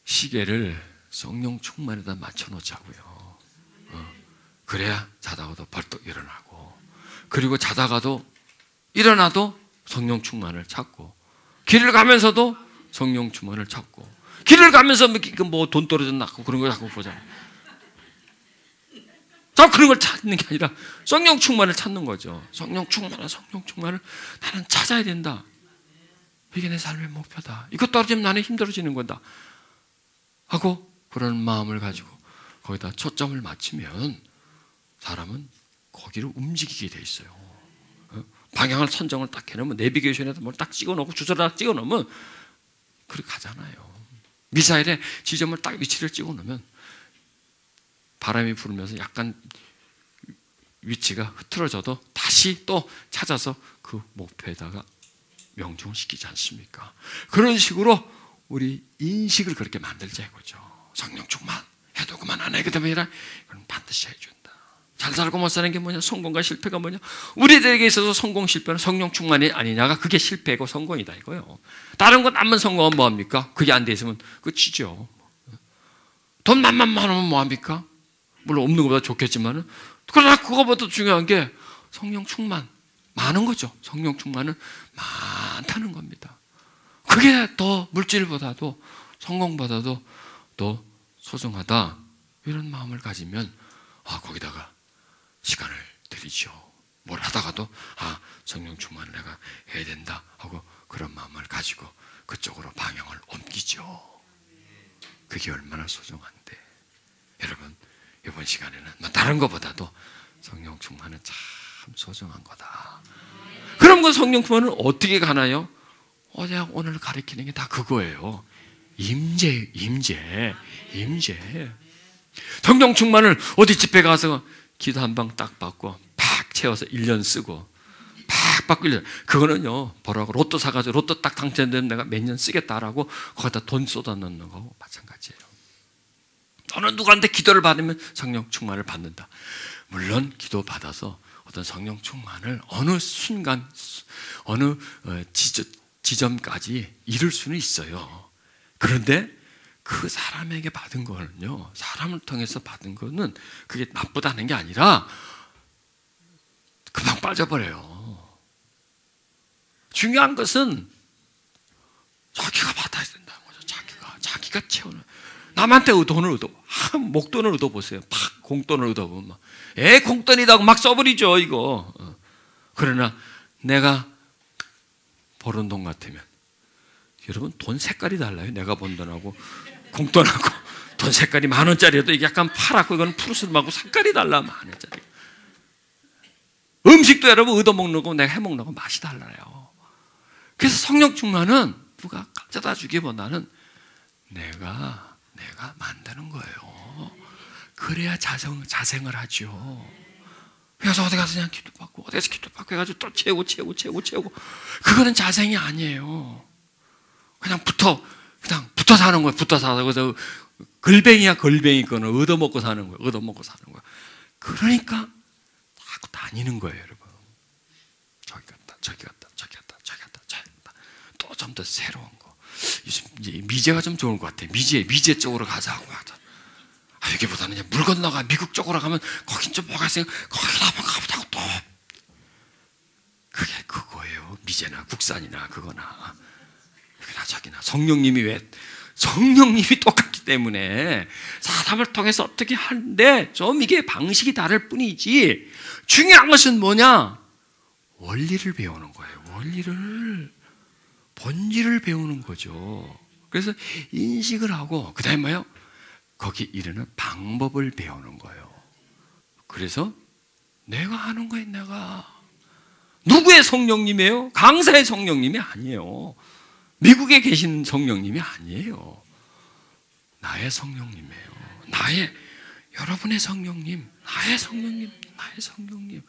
시계를 성령 충만에다 맞춰놓자고요. 그래야 자다가도 벌떡 일어나고, 그리고 자다가도 일어나도 성령 충만을 찾고, 길을 가면서도 성령 충만을 찾고, 길을 가면서 뭐 돈 떨어졌나 그런 거 자꾸 보잖아요. 그런 걸 찾는 게 아니라 성령 충만을 찾는 거죠. 성령 충만을 나는 찾아야 된다. 이게 내 삶의 목표다. 이거 떨어지면 나는 힘들어지는 거다 하고 그런 마음을 가지고 거기다 초점을 맞추면 사람은 거기로 움직이게 돼 있어요. 방향을 선정을 딱 해놓으면 내비게이션에다 뭘 딱 찍어놓고 주소를 딱 찍어놓으면 그렇게 가잖아요. 미사일에 지점을 딱 위치를 찍어놓으면 바람이 불면서 약간 위치가 흐트러져도 다시 또 찾아서 그 목표에다가 명중을 시키지 않습니까? 그런 식으로 우리 인식을 그렇게 만들자 이거죠. 성령 충만 해도 그만 안 해. 그 다음에 그럼 반드시 해준다. 잘 살고 못 사는 게 뭐냐? 성공과 실패가 뭐냐? 우리들에게 있어서 성공 실패는 성령 충만이 아니냐가 그게 실패고 성공이다 이거예요. 다른 건 남만 성공하면 뭐합니까? 그게 안 돼 있으면 끝이죠. 돈 남만 많으면 뭐합니까? 물론 없는 것보다 좋겠지만은 그러나 그거보다 중요한 게 성령 충만 많은 거죠. 성령 충만은 많다는 겁니다. 그게 더 물질보다도 성공보다도 더 소중하다 이런 마음을 가지면 거기다가 시간을 들이죠. 뭘 하다가도 성령 충만을 내가 해야 된다 하고 그런 마음을 가지고 그쪽으로 방향을 옮기죠. 그게 얼마나 소중한데 여러분 이번 시간에는 다른 것보다도 성령 충만은 참 소중한 거다. 그럼 그 성령 충만은 어떻게 가나요? 오늘 가르치는 게 다 그거예요. 임재. 성령 충만을 어디 집회 가서 기도 한 방 딱 받고 팍 채워서 1년 쓰고 팍 받고 1년. 그거는요 뭐라고 로또 사가지고 로또 딱 당첨되면 내가 몇 년 쓰겠다라고 거기다 돈 쏟아 넣는 거하고 마찬가지예요. 어느 누구한테 기도를 받으면 성령 충만을 받는다. 물론 기도 받아서 어떤 성령 충만을 어느 순간 어느 지점까지 이룰 수는 있어요. 그런데 그 사람에게 받은 거는요, 사람을 통해서 받은 거는 그게 나쁘다는 게 아니라 금방 빠져버려요. 중요한 것은 자기가 받아야 된다는 거죠. 자기가 채우는. 남한테 돈을 얻어, 목돈을 얻어보세요. 팍 공돈을 얻어보면 공돈이다고 막 써버리죠 이거. 그러나 내가 버는 돈 같으면 여러분 돈 색깔이 달라요. 내가 번 돈하고 공돈하고 돈 색깔이 10,000원짜리여도 이게 약간 파랗고 이건 푸르스름하고 색깔이 달라. 10,000원짜리. 음식도 여러분 얻어먹는 거 내가 해먹는 거 맛이 달라요. 그래서 성령 충만은 누가 가져다 주기보다는 내가 만드는 거예요. 그래야 자생을 하죠. 그래서 어디 가서 그냥 기도받고 어디서 기도받고 해가지고 또 채우고 그거는 자생이 아니에요. 그냥 붙어 사는 거예요. 붙어 살아서 그래서 걸뱅이야 걸뱅이 거는 얻어먹고 사는 거예요. 그러니까 자꾸 다니는 거예요, 여러분. 저기 갔다 또 좀 더 새로운 거. 이제 미제가 좀 좋은 것 같아. 미제 쪽으로 가자고 하자. 여기보다는 물 건너가 미국 쪽으로 가면 거긴 좀 뭐가 있으니까 거기다 한번 가보자고 또. 그게 그거예요. 미제나 국산이나 그거나 저기나 성령님이 똑같기 때문에 사람을 통해서 어떻게 하는데 좀 이게 방식이 다를 뿐이지 중요한 것은 뭐냐? 원리를 배우는 거예요. 본질을 배우는 거죠. 그래서 인식을 하고 그 다음에 뭐예요? 거기 이르는 방법을 배우는 거예요. 그래서 내가 하는 거예요. 내가 누구의 성령님이에요? 강사의 성령님이 아니에요. 미국에 계신 성령님이 아니에요. 나의 성령님이에요. 여러분의 성령님, 나의 성령님.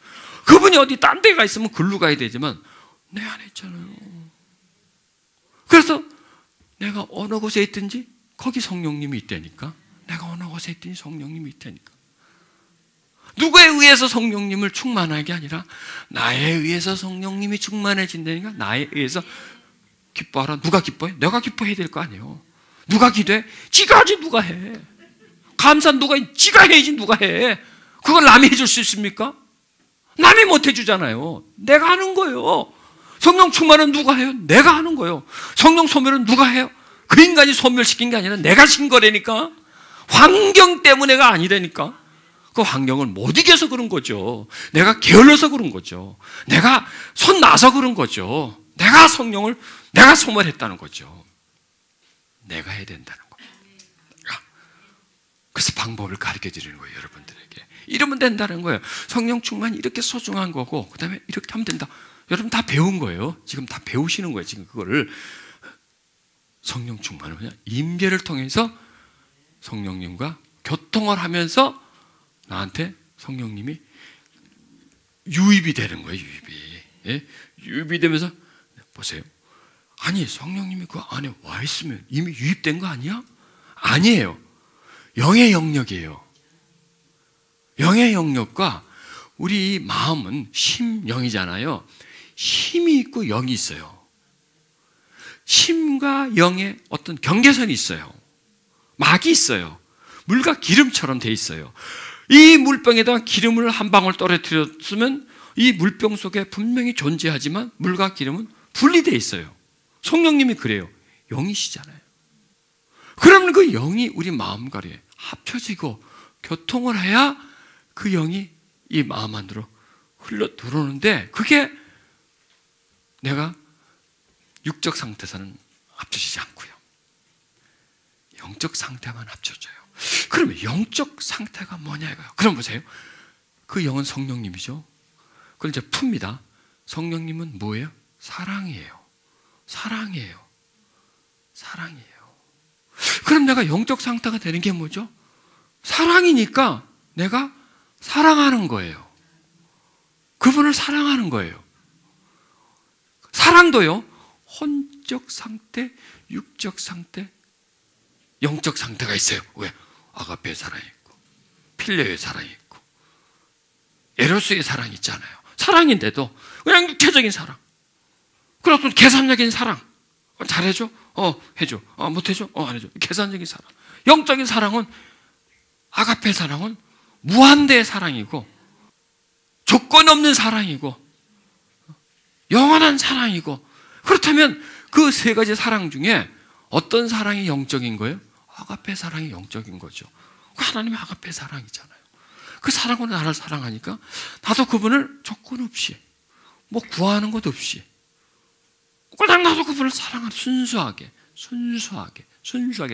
그분이 어디 딴 데 가 있으면 글로 가야 되지만 내 안에 있잖아요. 그래서 내가 어느 곳에 있든지 거기 성령님이 있다니까. 내가 어느 곳에 있든지 성령님이 있다니까. 누구에 의해서 성령님을 충만하게 아니라 나에 의해서 성령님이 충만해진다니까. 나에 의해서 기뻐하라. 누가 기뻐해? 내가 기뻐해야 될 거 아니에요. 누가 기도해? 지가 하지 누가 해. 감사 누가 해? 지가 해야지 누가 해. 그걸 남이 해줄 수 있습니까? 남이 못 해주잖아요. 내가 하는 거예요. 성령 충만은 누가 해요? 내가 하는 거예요. 성령 소멸은 누가 해요? 그 인간이 소멸시킨 게 아니라 내가 신 거라니까. 환경 때문에가 아니라니까. 그 환경을 못 이겨서 그런 거죠. 내가 게을러서 그런 거죠. 내가 손 놔서 그런 거죠. 내가 성령을 내가 소멸했다는 거죠. 내가 해야 된다는 겁니다. 그래서 방법을 가르쳐 드리는 거예요, 여러분들에게. 이러면 된다는 거예요. 성령 충만이 이렇게 소중한 거고, 그 다음에 이렇게 하면 된다. 여러분 다 배운 거예요. 지금 다 배우시는 거예요. 지금 그거를. 성령 충만은 그냥 임재를 통해서 성령님과 교통을 하면서 나한테 성령님이 유입이 되는 거예요. 유입이. 예? 유입이 되면서 보세요. 아니 성령님이 그 안에 와 있으면 이미 유입된 거 아니야? 아니에요. 영의 영역이에요. 영의 영역과 우리 마음은 심영이잖아요. 심이 있고 영이 있어요. 심과 영의 어떤 경계선이 있어요. 막이 있어요. 물과 기름처럼 돼 있어요. 이 물병에다 기름을 한 방울 떨어뜨렸으면 이 물병 속에 분명히 존재하지만 물과 기름은 분리되어 있어요. 성령님이 그래요. 영이시잖아요. 그러면 그 영이 우리 마음과 합쳐지고 교통을 해야 그 영이 이 마음 안으로 흘러 들어오는데 그게 내가 육적 상태에서는 합쳐지지 않고요. 영적 상태만 합쳐져요. 그러면 영적 상태가 뭐냐 이거예요. 그럼 보세요. 그 영은 성령님이죠. 그걸 이제 풉니다. 성령님은 뭐예요? 사랑이에요. 사랑이에요. 사랑이에요. 그럼 내가 영적 상태가 되는 게 뭐죠? 사랑이니까 내가 사랑하는 거예요. 그분을 사랑하는 거예요. 사랑도요, 혼적 상태, 육적 상태, 영적 상태가 있어요. 왜? 아가페의 사랑이 있고, 필레의 사랑이 있고, 에로스의 사랑이 있잖아요. 사랑인데도 그냥 육체적인 사랑, 그런 어떤 계산적인 사랑, 잘해줘? 해줘. 못해줘? 안 해줘. 계산적인 사랑. 영적인 사랑은, 아가페의 사랑은 무한대의 사랑이고, 조건 없는 사랑이고, 영원한 사랑이고, 그렇다면 그 세 가지 사랑 중에 어떤 사랑이 영적인 거예요? 아가페 사랑이 영적인 거죠. 그 하나님의 아가페 사랑이잖아요. 그 사랑으로 나를 사랑하니까 나도 그분을 조건 없이, 뭐 구하는 것 없이, 그냥 나도 그분을 사랑하는, 순수하게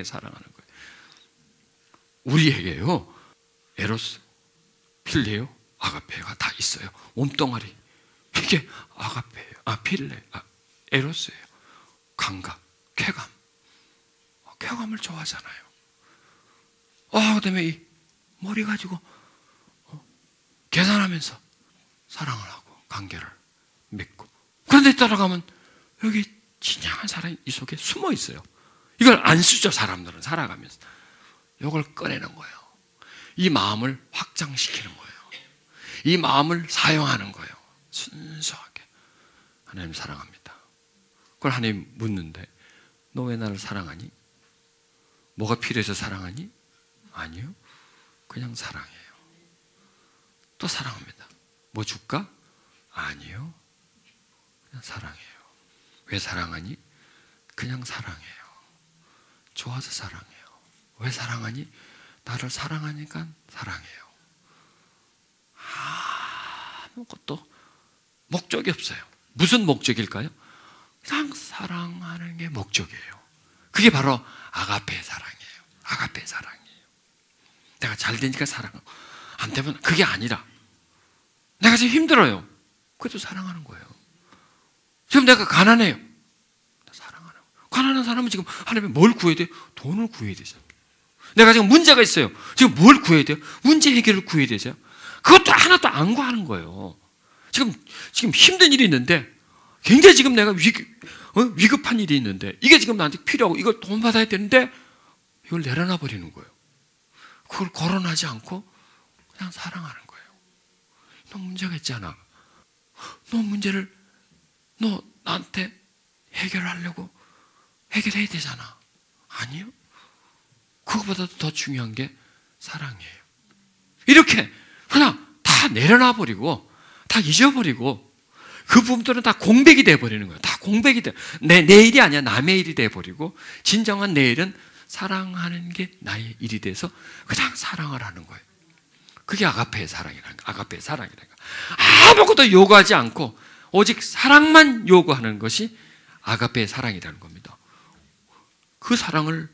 사랑하는 거예요. 우리에게요, 에로스, 필레요, 아가페가 다 있어요. 몸뚱아리. 이게 아가페예요. 필레, 에로스예요. 감각, 쾌감. 쾌감을 좋아하잖아요. 그다음에 이 머리 가지고 계산하면서 사랑을 하고 관계를 맺고. 그런데 따라가면 여기 진정한 사랑이 이 속에 숨어 있어요. 이걸 안 쓰죠, 사람들은 살아가면서. 이걸 꺼내는 거예요. 이 마음을 확장시키는 거예요. 이 마음을 사용하는 거예요. 순수하게. 하나님 사랑합니다. 그걸 하나님 묻는데, 너 왜 나를 사랑하니? 뭐가 필요해서 사랑하니? 아니요. 그냥 사랑해요. 또 사랑합니다. 뭐 줄까? 아니요. 그냥 사랑해요. 왜 사랑하니? 그냥 사랑해요. 좋아서 사랑해요. 왜 사랑하니? 나를 사랑하니까 사랑해요. 아무것도 목적이 없어요. 무슨 목적일까요? 그냥 사랑하는 게 목적이에요. 그게 바로 아가페 사랑이에요. 아가페 사랑이에요. 내가 잘 되니까 사랑하고, 안 되면 그게 아니라 내가 지금 힘들어요. 그래도 사랑하는 거예요. 지금 내가 가난해요. 사랑하는 거예요. 가난한 사람은 지금 하나님이 뭘 구해야 돼요? 돈을 구해야 되죠. 내가 지금 문제가 있어요. 지금 뭘 구해야 돼요? 문제 해결을 구해야 되죠. 그것도 하나도 안 구하는 거예요. 지금 힘든 일이 있는데, 굉장히 지금 내가 위급한 일이 있는데, 이게 지금 나한테 필요하고 이걸 돈 받아야 되는데 이걸 내려놔 버리는 거예요. 그걸 거론하지 않고 그냥 사랑하는 거예요. 너 문제가 있잖아. 너 문제를 너 나한테 해결하려고 해결해야 되잖아. 아니요. 그거보다도 더 중요한 게 사랑이에요. 이렇게 그냥 다 내려놔 버리고, 다 잊어버리고, 그 부분들은 다 공백이 돼버리는 거예요. 다 공백이 돼. 내 일이 아니야. 남의 일이 돼버리고, 진정한 내 일은 사랑하는 게 나의 일이 돼서 그냥 사랑을 하는 거예요. 그게 아가페의 사랑이라는 거. 아가페의 사랑이라는 거. 아무것도 요구하지 않고 오직 사랑만 요구하는 것이 아가페의 사랑이라는 겁니다. 그 사랑을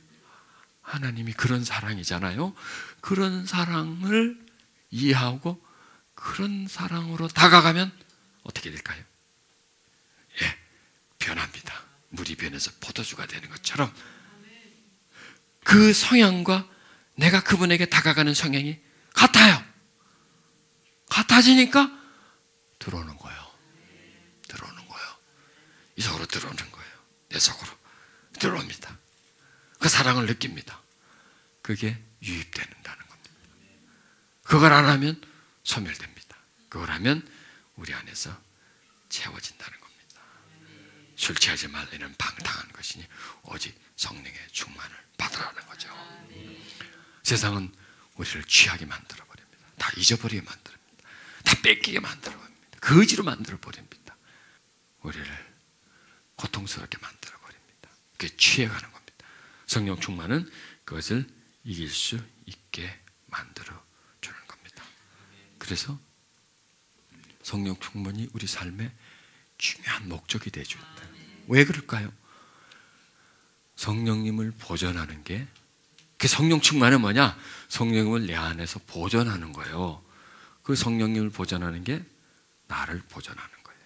하나님이 그런 사랑이잖아요. 그런 사랑을 이해하고 그런 사랑으로 다가가면 어떻게 될까요? 예, 변합니다. 물이 변해서 포도주가 되는 것처럼 그 성향과 내가 그분에게 다가가는 성향이 같아요. 같아지니까 들어오는 거예요. 들어오는 거예요. 이 속으로 들어오는 거예요. 내 속으로 들어옵니다. 그 사랑을 느낍니다. 그게 유입된다는 겁니다. 그걸 안 하면 소멸됩니다. 그걸 하면 우리 안에서 채워진다는 겁니다. 술 취하지 말라는 방탕한 것이니 오직 성령의 충만을 받으라는 거죠. 세상은 우리를 취하게 만들어 버립니다. 다 잊어버리게 만들어버립니다. 다 뺏기게 만들어 버립니다. 거지로 만들어 버립니다. 우리를 고통스럽게 만들어 버립니다. 그게 취해가는 겁니다. 성령 충만은 그것을 이길 수 있게 만들어 주는 겁니다. 그래서 성령 충만이 우리 삶의 중요한 목적이 되어야 된다. 왜 그럴까요? 성령님을 보존하는 게, 그 성령 충만은 뭐냐? 성령님을 내 안에서 보존하는 거예요. 그 성령님을 보존하는 게 나를 보존하는 거예요.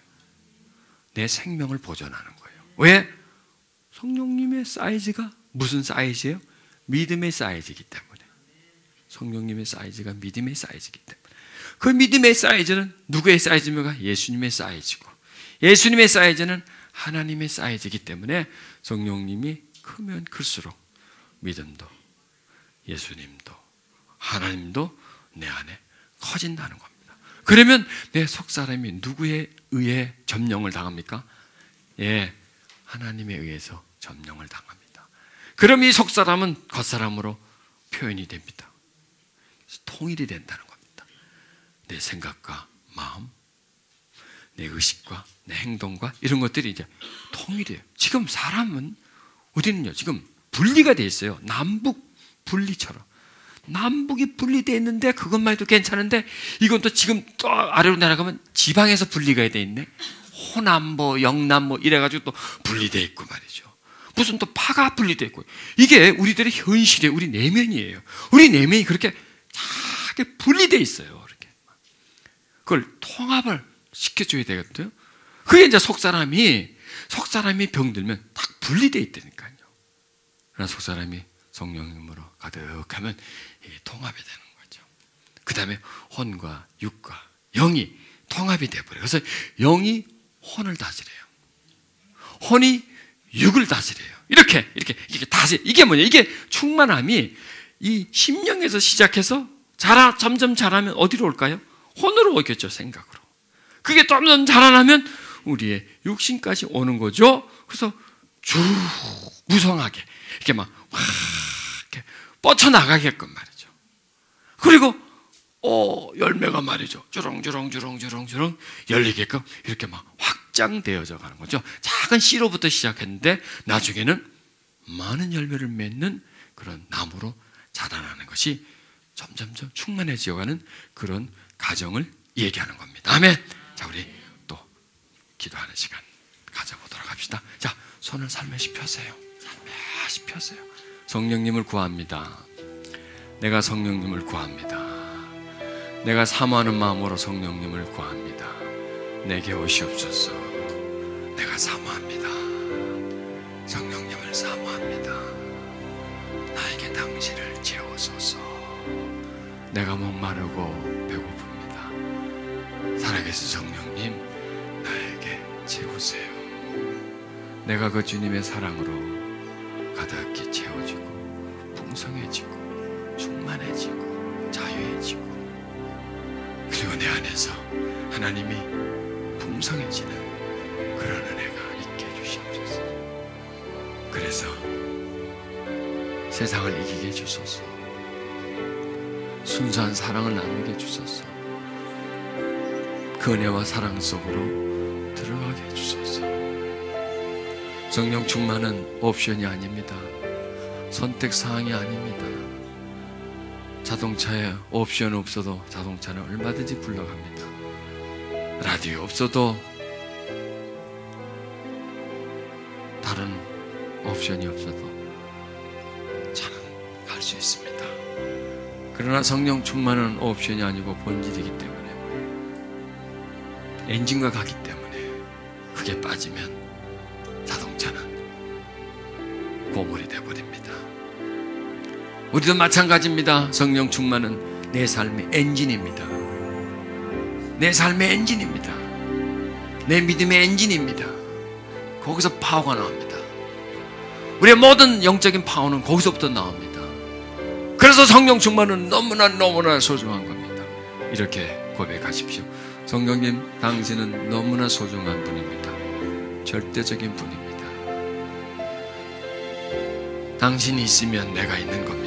내 생명을 보존하는 거예요. 왜? 성령님의 사이즈가 무슨 사이즈예요? 믿음의 사이즈이기 때문에. 성령님의 사이즈가 믿음의 사이즈이기 때문에. 그 믿음의 사이즈는 누구의 사이즈입니까? 예수님의 사이즈고, 예수님의 사이즈는 하나님의 사이즈이기 때문에 성령님이 크면 클수록 믿음도 예수님도 하나님도 내 안에 커진다는 겁니다. 그러면 내 속사람이 누구에 의해 점령을 당합니까? 예, 하나님에 의해서 점령을 당합니다. 그럼 이 속사람은 겉사람으로 표현이 됩니다. 통일이 된다는 겁니다. 내 생각과 마음, 내 의식과 내 행동과 이런 것들이 이제 통일이에요. 지금 사람은 우리는요, 지금 분리가 돼 있어요. 남북 분리처럼. 남북이 분리되어 있는데 그것만 해도 괜찮은데 이건 또 지금 또 아래로 내려가면 지방에서 분리가 돼 있네. 호남보, 영남보 이래가지고 또 분리되어 있고 말이죠. 무슨 또 파가 분리되어 있고. 이게 우리들의 현실이에요. 우리 내면이에요. 우리 내면이 그렇게 작게 분리되어 있어요. 이렇게. 그걸 통합을 시켜줘야 되거든요. 그게 이제 속사람이 병들면 딱 분리되어 있다니까요. 그러나 속사람이 성령님으로 가득하면 이게 통합이 되는 거죠. 그 다음에 혼과 육과 영이 통합이 되어버려요. 그래서 영이 혼을 다스려요. 혼이 육을 다스려요. 이렇게 다스려. 이게 뭐냐? 이게 충만함이 이 심령에서 시작해서 점점 자라면 어디로 올까요? 혼으로 오겠죠. 생각으로. 그게 점점 자라나면 우리의 육신까지 오는 거죠. 그래서 쭉 무성하게 이렇게 막 이렇게 뻗쳐나가게끔 말이죠. 그리고 열매가 말이죠. 주렁주렁 열리게끔 이렇게 막 확장되어져 가는 거죠. 작은 씨로부터 시작했는데 나중에는 많은 열매를 맺는 그런 나무로 자라나는 것이 점점점 충만해지어가는 그런 과정을 얘기하는 겁니다. 아멘. 자, 우리 또 기도하는 시간 가져보도록 합시다. 자, 손을 살며시 펴세요. 살며시 펴세요. 성령님을 구합니다. 내가 성령님을 구합니다. 내가 사모하는 마음으로 성령님을 구합니다. 내게 오시옵소서. 내가 사모합니다. 성령님을 사모합니다. 나에게 당신을 채워소서. 내가 목마르고 배고픕니다. 살아계신 성령님, 나에게 채우세요. 내가 그 주님의 사랑으로 가득히 채워지고 풍성해지고 충만해지고 자유해지고, 그리고 내 안에서 하나님이 풍성해지는 그런 은혜가 있게 해주시옵소서. 그래서 세상을 이기게 해주소서. 순수한 사랑을 나누게 해주소서. 그 은혜와 사랑 속으로 들어가게 해주소서. 성령 충만은 옵션이 아닙니다. 선택사항이 아닙니다. 자동차에 옵션 없어도 자동차는 얼마든지 굴러갑니다. 라디오 없어도 다른 옵션이 없어도 차는 갈 수 있습니다. 그러나 성령 충만은 옵션이 아니고 본질이기 때문에, 엔진과 가기 때문에 그게 빠지면 자동차는 고물이 되어버립니다. 우리도 마찬가지입니다. 성령 충만은 내 삶의 엔진입니다. 내 삶의 엔진입니다. 내 믿음의 엔진입니다. 거기서 파워가 나옵니다. 우리의 모든 영적인 파워는 거기서부터 나옵니다. 그래서 성령 충만은 너무나 소중한 겁니다. 이렇게 고백하십시오. 성령님, 당신은 너무나 소중한 분입니다. 절대적인 분입니다. 당신이 있으면 내가 있는 겁니다.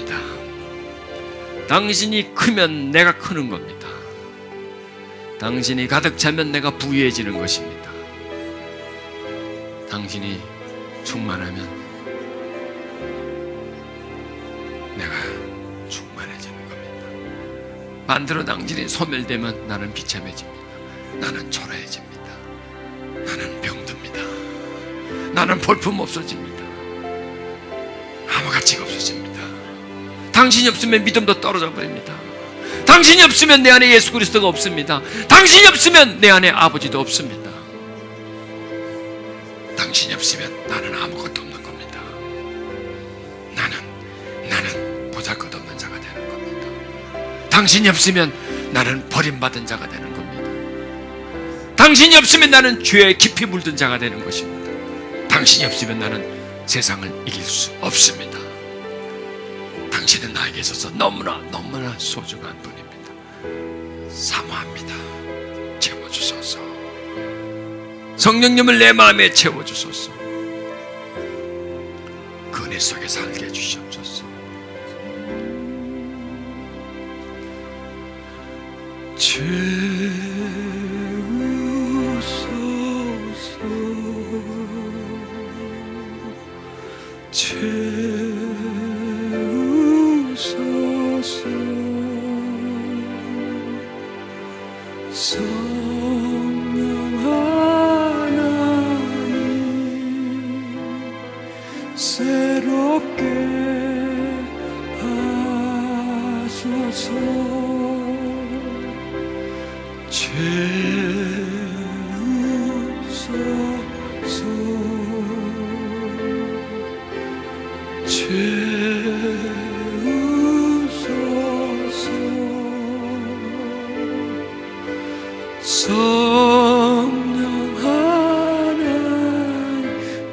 당신이 크면 내가 크는 겁니다. 당신이 가득 차면 내가 부유해지는 것입니다. 당신이 충만하면 내가 충만해지는 겁니다. 반대로 당신이 소멸되면 나는 비참해집니다. 나는 초라해집니다. 나는 병듭니다. 나는 볼품 없어집니다. 아무 가치가 없어집니다. 당신이 없으면 믿음도 떨어져 버립니다. 당신이 없으면 내 안에 예수 그리스도가 없습니다. 당신이 없으면 내 안에 아버지도 없습니다. 당신이 없으면 나는 아무것도 없는 겁니다. 나는 보잘것없는 자가 되는 겁니다. 당신이 없으면 나는 버림받은 자가 되는 겁니다. 당신이 없으면 나는 죄에 깊이 물든 자가 되는 것입니다. 당신이 없으면 나는 세상을 이길 수 없습니다. 당신은 나에게 있어서 너무나 소중한 분입니다. 사모합니다. 채워주소서. 성령님을 내 마음에 채워주소서. 그 은혜 속에 살게 해주시옵소서. 채우소서. 성령 하나님, 새롭게 하소서. 성령 하나님,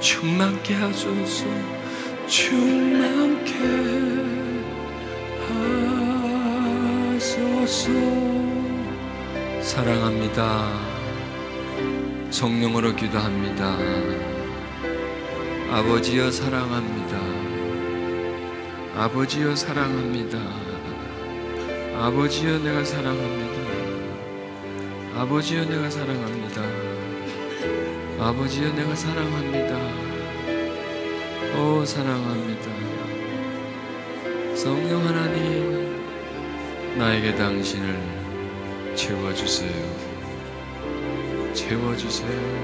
충만케 하소서. 충만케 하소서. 사랑합니다. 성령으로 기도합니다. 아버지여 사랑합니다. 아버지여 사랑합니다. 아버지여 내가 사랑합니다. 아버지여 내가 사랑합니다. 아버지여 내가 사랑합니다. 오 사랑합니다. 성령 하나님, 나에게 당신을 채워주세요. 채워주세요.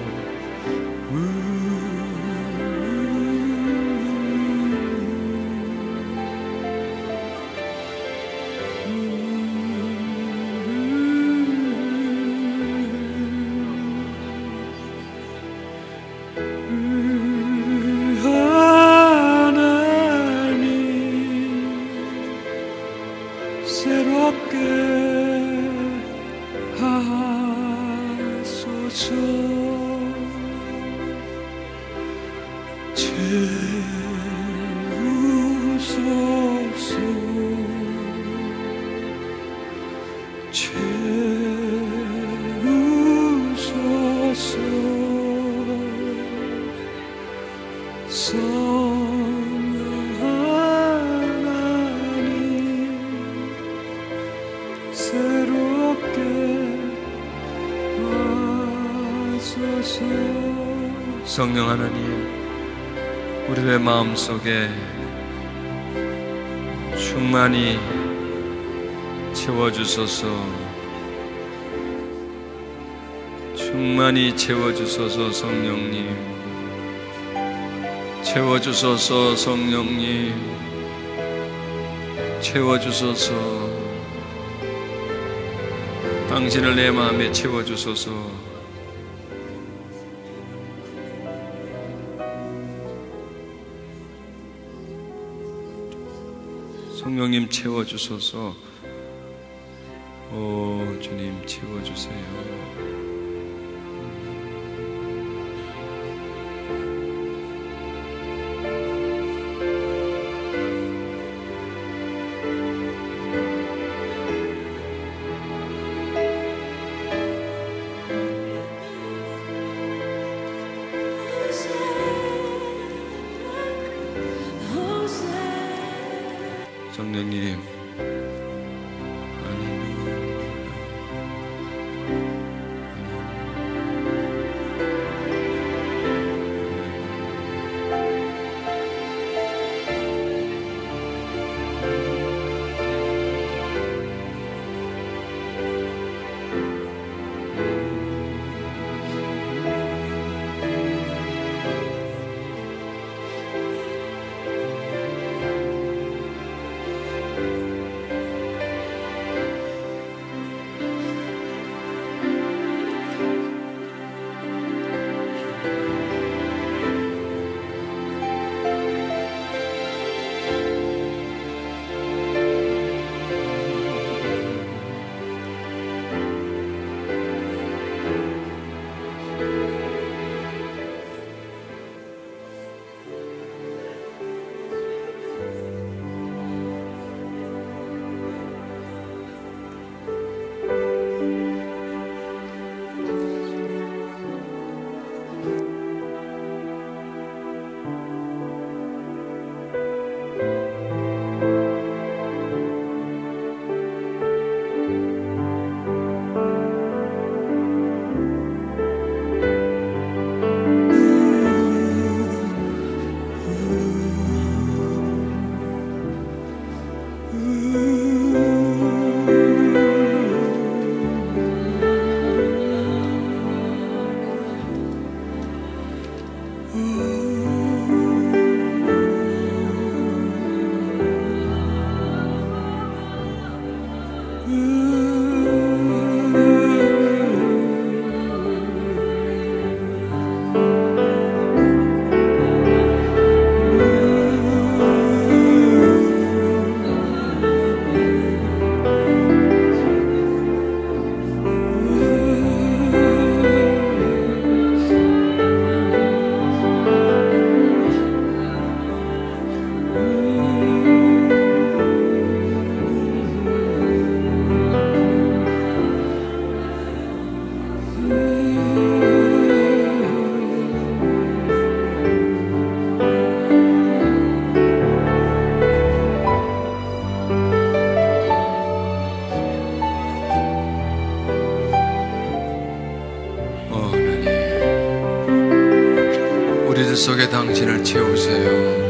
성령 하나님, 우리의 마음속에 충만히 채워주소서. 충만히 채워주소서. 성령님 채워주소서. 성령님 채워주소서. 당신을 내 마음에 채워주소서. 성령님 채워주소서. 오 주님 채워주세요. 성령님 속에 당신을 채우세요.